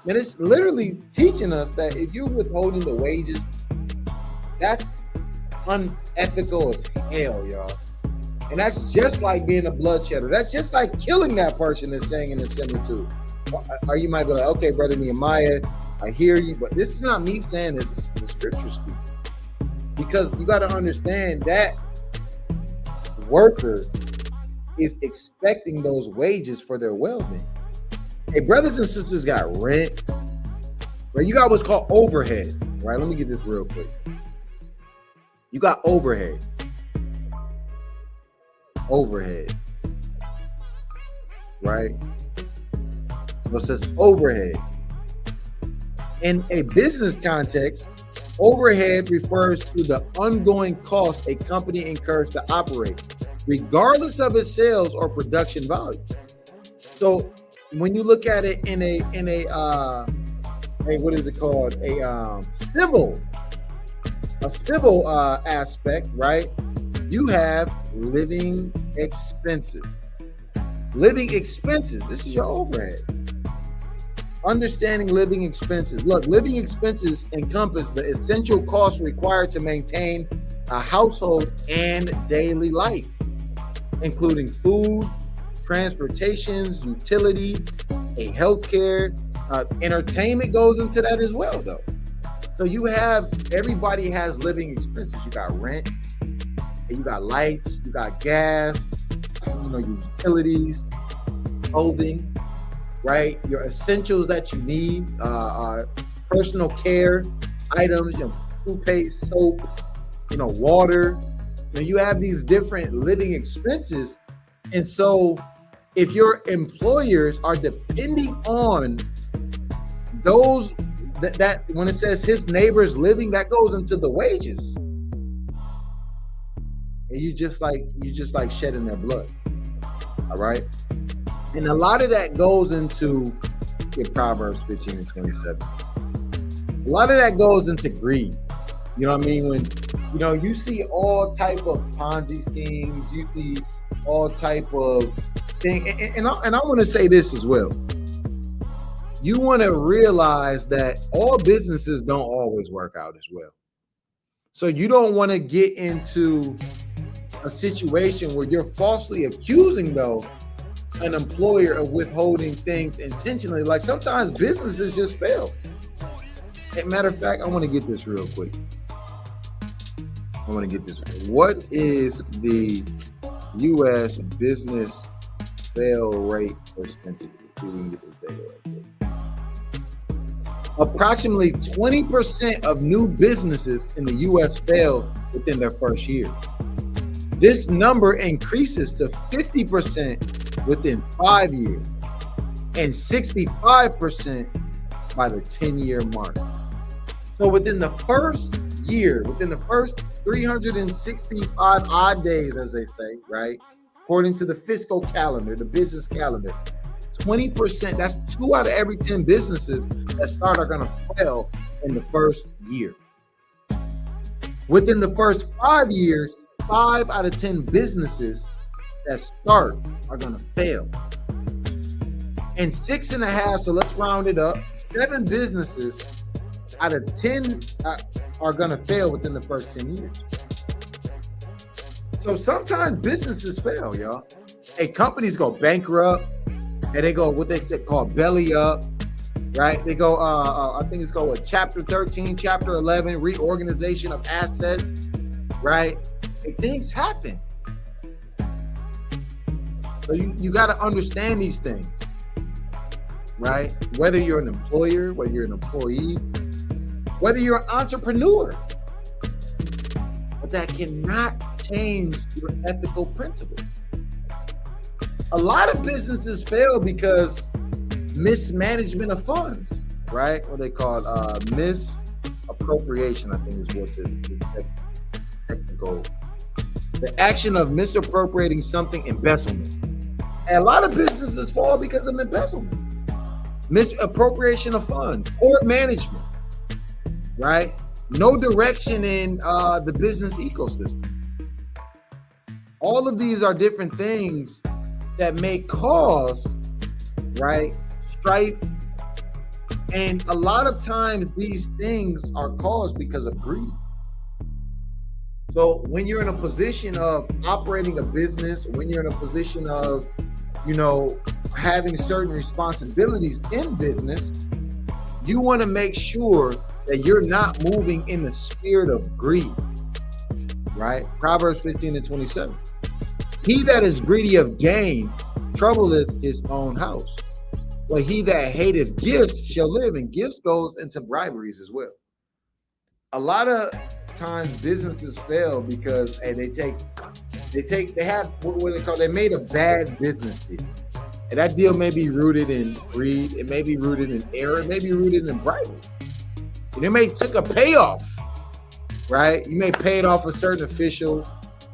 Man, it's literally teaching us that if you're withholding the wages, that's unethical as hell, y'all. And that's just like being a bloodshedder. That's just like killing that person that's saying in the similitude. Or you might be like, okay, brother Nehemiah, I hear you, but this is not me saying this, is the scripture speaking. Because you got to understand that worker is expecting those wages for their well-being. Hey, brothers and sisters got rent, right? You got what's called overhead, right? Let me get this real quick. You got overhead. Overhead, right? So it says overhead. In a business context, overhead refers to the ongoing cost a company incurs to operate, regardless of its sales or production value. So when you look at it in a what is it called? A civil aspect, right? You have living expenses. Living expenses. This is your overhead. Understanding living expenses. Look, living expenses encompass the essential costs required to maintain a household and daily life, including food, transportations, utility, a healthcare, entertainment goes into that as well, though. So you have, everybody has living expenses. You got rent, you got lights, you got gas, your utilities, clothing, right? Your essentials that you need, personal care items, toothpaste, soap, water. You have these different living expenses. And so if your employers are depending on those, that when it says his neighbor's living, that goes into the wages. And you just like shedding their blood. All right. And a lot of that goes into Proverbs 15 and 27. A lot of that goes into greed. You know what I mean? When, you see all type of Ponzi schemes, you see all type of thing. And I want to say this as well. You want to realize that all businesses don't always work out as well. So you don't want to get into a situation where you're falsely accusing, though, an employer of withholding things intentionally. Like sometimes businesses just fail. As a matter of fact, I want to get this real quick. What is the U.S. business fail rate percentage? Let's see if we can get this data right quick. Approximately 20% of new businesses in the U.S. fail within their first year. This number increases to 50% within 5 years and 65% by the 10-year mark. So within the first year, within the first 365 odd days, as they say, right? According to the fiscal calendar, the business calendar, 20%, that's 2 out of every 10 businesses that start are going to fail in the first year. Within the first 5 years, 5 out of 10 businesses that start are going to fail. And 6.5, so let's round it up, 7 businesses out of 10 are going to fail within the first 10 years. So sometimes businesses fail, y'all. Hey, companies go bankrupt, and they go what they call belly up, right? They go, I think it's called Chapter 13, Chapter 11, reorganization of assets, right? Hey, things happen. So you got to understand these things, right? Whether you're an employer, whether you're an employee, whether you're an entrepreneur, but that cannot change your ethical principles. A lot of businesses fail because mismanagement of funds, right? What they call misappropriation, I think is what the technical, the action of misappropriating something, embezzlement. And a lot of businesses fall because of embezzlement, misappropriation of funds, poor management, right? No direction in the business ecosystem. All of these are different things that may cause, right, strife. And a lot of times these things are caused because of greed. So when you're in a position of operating a business, when you're in a position of, having certain responsibilities in business, you want to make sure that you're not moving in the spirit of greed, right? Proverbs 15:27. He that is greedy of gain troubleth his own house, but he that hateth gifts shall live. And gifts goes into briberies as well. A lot of times businesses fail because they have what they call, they made a bad business deal. And that deal may be rooted in greed, it may be rooted in error, it may be rooted in bribery. And they may took a payoff, right? You may pay it off a certain official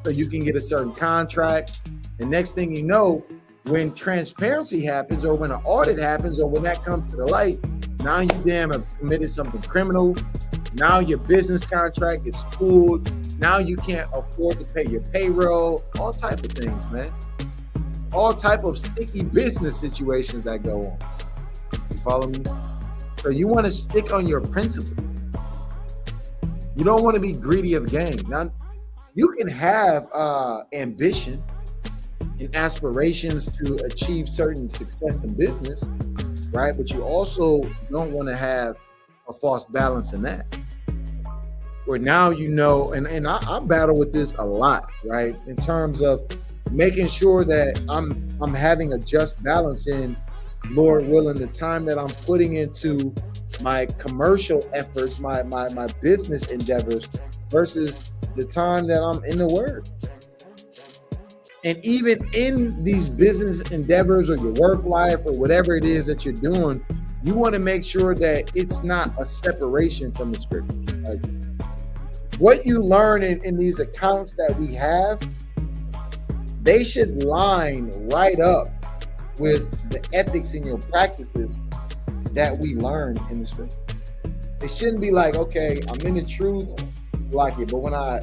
so you can get a certain contract. And next thing you know, when transparency happens, or when an audit happens, or when that comes to the light, now you damn have committed something criminal. Now your business contract is pulled. Now you can't afford to pay your payroll. All type of things, man. All type of sticky business situations that go on. You follow me? So you want to stick on your principle. You don't want to be greedy of gain. Now, you can have ambition and aspirations to achieve certain success in business, right? But you also don't want to have a false balance in that. Where now and I battle with this a lot, right? In terms of making sure that I'm having a just balance in, Lord willing, the time that I'm putting into my commercial efforts, my business endeavors, versus the time that I'm in the Word. And even in these business endeavors or your work life or whatever it is that you're doing, you want to make sure that it's not a separation from the scriptures. Like, what you learn in these accounts that we have, they should line right up with the ethics and your practices that we learn in the scripture. It shouldn't be like, okay, I'm in the truth, like it, but when I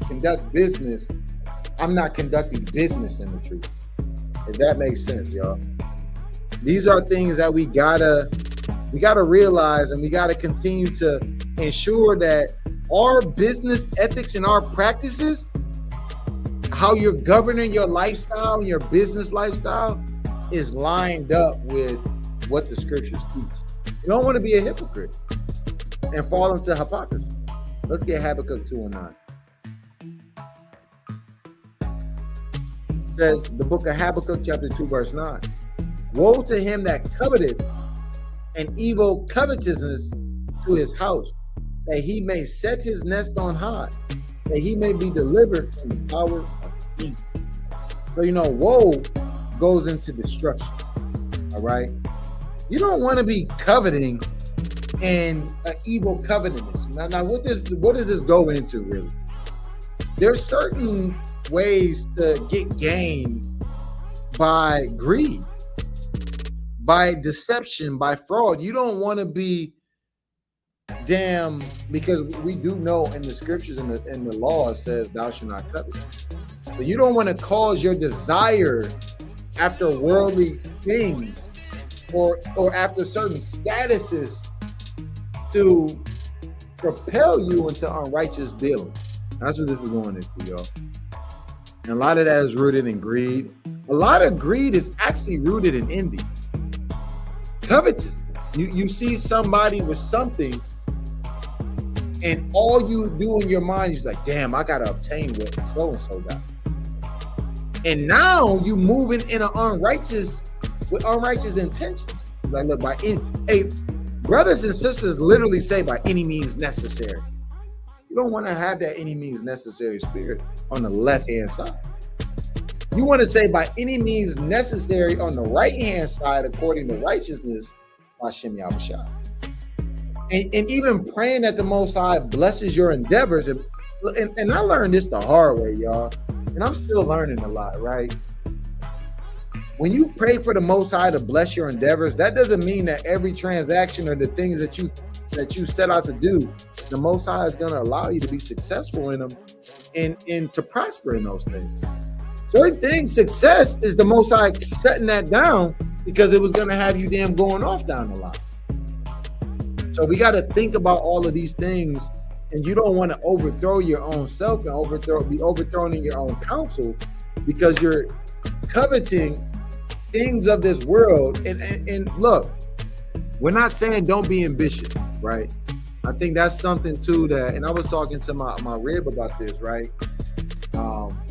conduct business, I'm not conducting business in the truth. If that makes sense, y'all. These are things that we gotta realize, and we gotta continue to ensure that our business ethics and our practices, how you're governing your lifestyle, your business lifestyle, is lined up with what the scriptures teach. You don't want to be a hypocrite and fall into hypocrisy. Let's get Habakkuk 2:9. It says, the book of Habakkuk, chapter 2, verse 9. Woe to him that coveteth, and evil covetousness to his house, that he may set his nest on high, that he may be delivered from the power of evil. So, woe goes into destruction. All right. You don't want to be coveting and an evil covetousness. Now what does this go into really? There's certain ways to get gain by greed, by deception, by fraud. You don't want to be because we do know in the scriptures and the law it says thou shalt not covet. But you don't want to cause your desire after worldly things or after certain statuses to propel you into unrighteous dealings. That's what this is going into, y'all. And a lot of that is rooted in greed. A lot of greed is actually rooted in envy. Covetousness. You see somebody with something, and all you do in your mind is like, damn, I gotta obtain what so-and-so got. And now you moving in with unrighteous intentions. Like, look, hey, brothers and sisters literally say by any means necessary. You don't want to have that any means necessary spirit on the left-hand side. You want to say by any means necessary on the right-hand side according to righteousness by Shem Yahushua. And even praying that the Most High blesses your endeavors. And I learned this the hard way, y'all. And I'm still learning a lot, right? When you pray for the Most High to bless your endeavors, that doesn't mean that every transaction or the things that you set out to do, the Most High is going to allow you to be successful in them and to prosper in those things. Certain things, success is the Most High shutting that down because it was going to have you going off down the line. So we got to think about all of these things, and you don't want to overthrow your own self and be overthrown in your own counsel because you're coveting things of this world. And look, we're not saying don't be ambitious, right? I think that's something too that, and I was talking to my rib about this, right?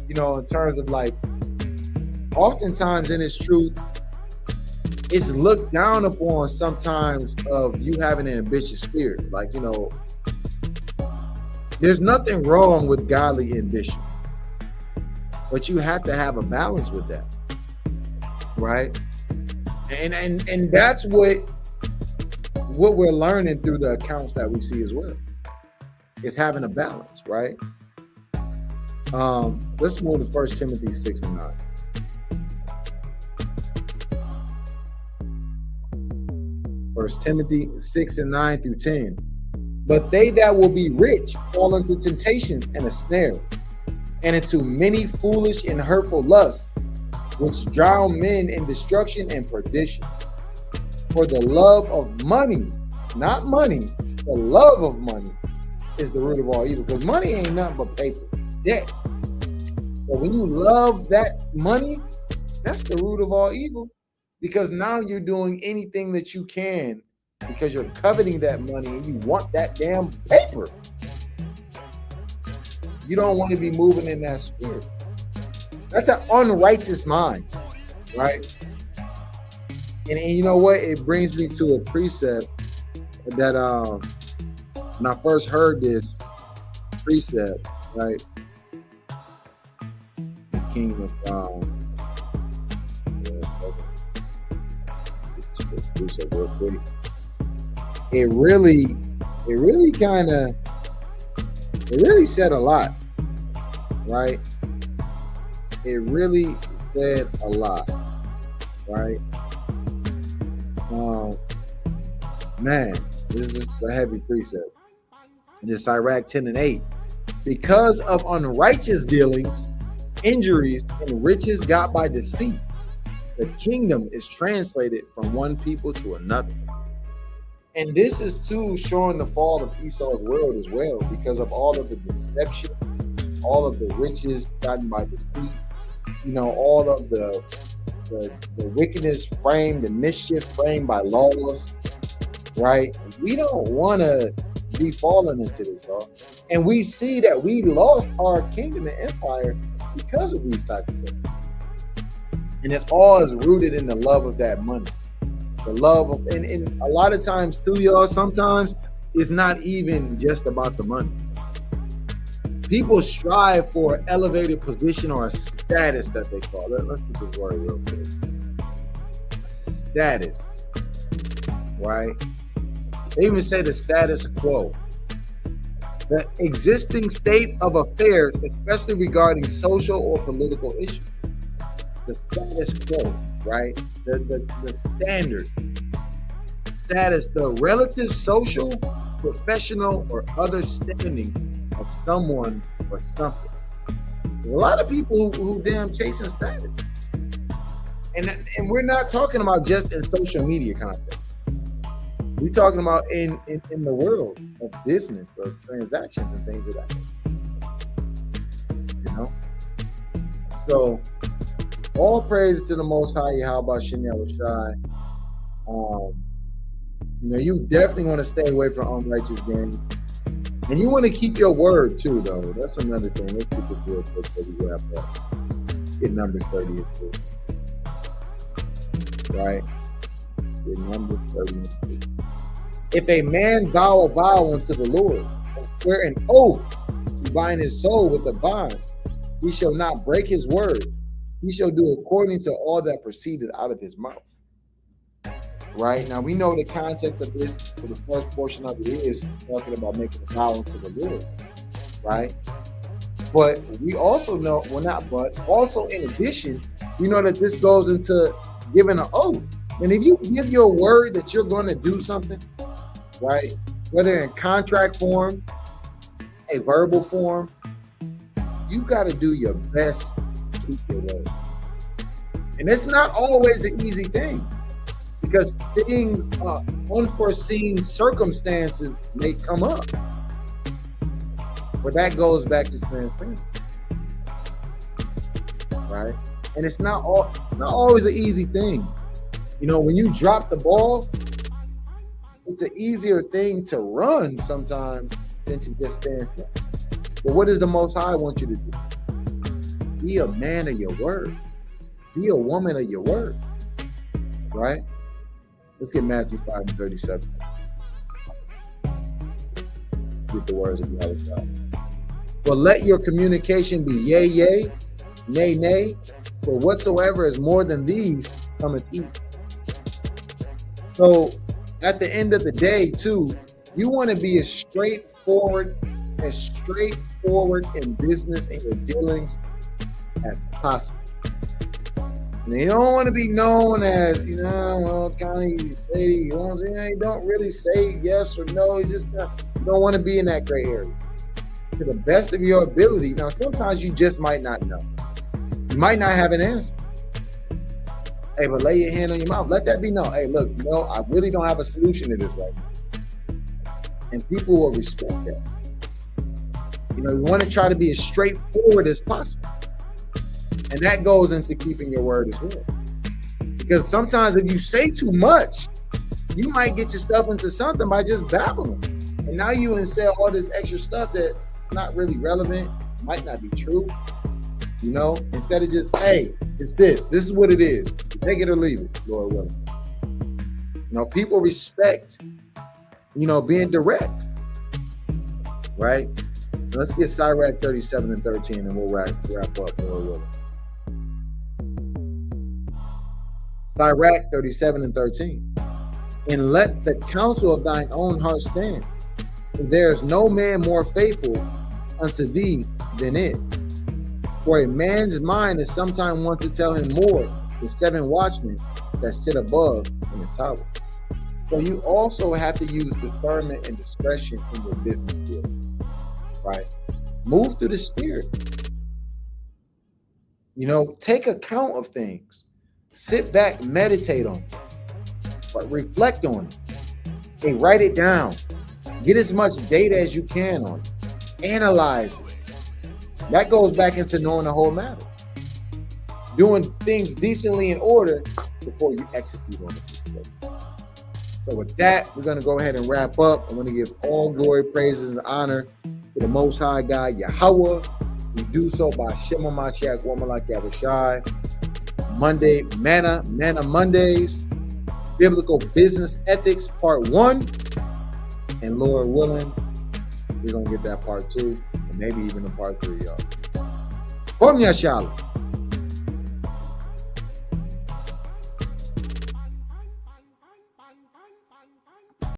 In terms of like, oftentimes in its truth, it's looked down upon sometimes of you having an ambitious spirit. Like, there's nothing wrong with godly ambition, but you have to have a balance with that, right? And that's what we're learning through the accounts that we see as well. It's having a balance, right? Let's move to 1 Timothy 6 and 9. 1 Timothy 6 and 9 through 10. But they that will be rich fall into temptations and a snare, and into many foolish and hurtful lusts, which drown men in destruction and perdition. For the love of money, not money, the love of money is the root of all evil. Because money ain't nothing but paper, debt. But when you love that money, that's the root of all evil. Because now you're doing anything that you can because you're coveting that money and you want that damn paper. You don't want to be moving in that spirit. That's an unrighteous mind, right? And you know what? It brings me to a precept that when I first heard this precept, right? The king of precept real quick. It really said a lot, right? It really said a lot, right? Man, this is a heavy precept. This Iraq 10 and 8. Because of unrighteous dealings, injuries, and riches got by deceit, the kingdom is translated from one people to another. And this is too showing the fall of Esau's world as well, because of all of the deception, all of the riches gotten by deceit, all of the wickedness framed, the mischief framed by laws, right? We don't want to be falling into this, y'all. And we see that we lost our kingdom and empire because of these types of things. And it all is rooted in the love of that money. The love of, and a lot of times too, y'all, sometimes it's not even just about the money. People strive for an elevated position or a status that they call it. Let's get this word real quick. Status, right? They even say the status quo. The existing state of affairs, especially regarding social or political issues. The status quo, right? The standard status, the relative social, professional, or other standing of someone or something. There's a lot of people who damn chasing status. And we're not talking about just in social media context. We're talking about in the world of business, of transactions and things of that nature. You know? So, all praise to the Most High Yahweh Shem Yahushai. You know, you definitely want to stay away from unrighteous gain. And you want to keep your word too, though. That's another thing. Let's keep it real quick before we wrap up. Get number 30 too. Right? Get number 30. If a man vow a vow unto the Lord, and swear an oath to bind his soul with a bond, he shall not break his word. He shall do according to all that proceeded out of his mouth. Right? Now, we know the context of this, for the first portion of it is talking about making a vow unto the Lord. Right? But we also know, well, not but, also in addition, we know that this goes into giving an oath. And if you give your word that you're going to do something, right, whether in contract form, a verbal form, you got to do your best to keep your word. And it's not always an easy thing, because things, unforeseen circumstances may come up. But that goes back to transparency, right? And it's not always an easy thing. You know, when you drop the ball, it's an easier thing to run sometimes than to just stand still. But what does the Most High want you to do? Be a man of your word. Be a woman of your word. Right? Let's get Matthew 5:37. Get the words of Yahweh. But let your communication be yea, yea, nay, nay, for whatsoever is more than these cometh evil. So at the end of the day, too, you want to be as straightforward in business and your dealings as possible. And you don't want to be known as, you know, well, kind of shady. You know what I'm saying? You don't really say yes or no. You don't want to be in that gray area. To the best of your ability. Now, sometimes you just might not know. You might not have an answer. Hey, but lay your hand on your mouth. Let that be known. Hey, look, no, I really don't have a solution to this right now. And people will respect that. You know, you want to try to be as straightforward as possible. And that goes into keeping your word as well. Because sometimes if you say too much, you might get yourself into something by just babbling. And now you and say all this extra stuff that's not really relevant, might not be true. You know, instead of just, hey, it's this. This is what it is. Take it or leave it, Lord willing. You know, people respect, you know, being direct. Right? Let's get Sirach 37 and 13 and we'll wrap up, Lord willing. Sirach 37 and 13. And let the counsel of thine own heart stand. And there is no man more faithful unto thee than it. For a man's mind is sometime one to tell him more than 7 watchmen that sit above in the tower. So you also have to use discernment and discretion in your business deal. Right? Move through the spirit. You know, take account of things. Sit back, meditate on it. But reflect on it. Hey, write it down. Get as much data as you can on it. Analyze it. That goes back into knowing the whole matter. Doing things decently in order before you execute on it. So with that, we're going to go ahead and wrap up. I'm going to give all glory, praises, and honor to the Most High God, Yahweh. We do so by Shema Mashiach, Womalak Yahushai. Monday, Manna Mondays. Biblical Business Ethics, Part 1. And Lord willing, we're going to get that Part 2. Maybe even a Part 3, y'all. From Yashala.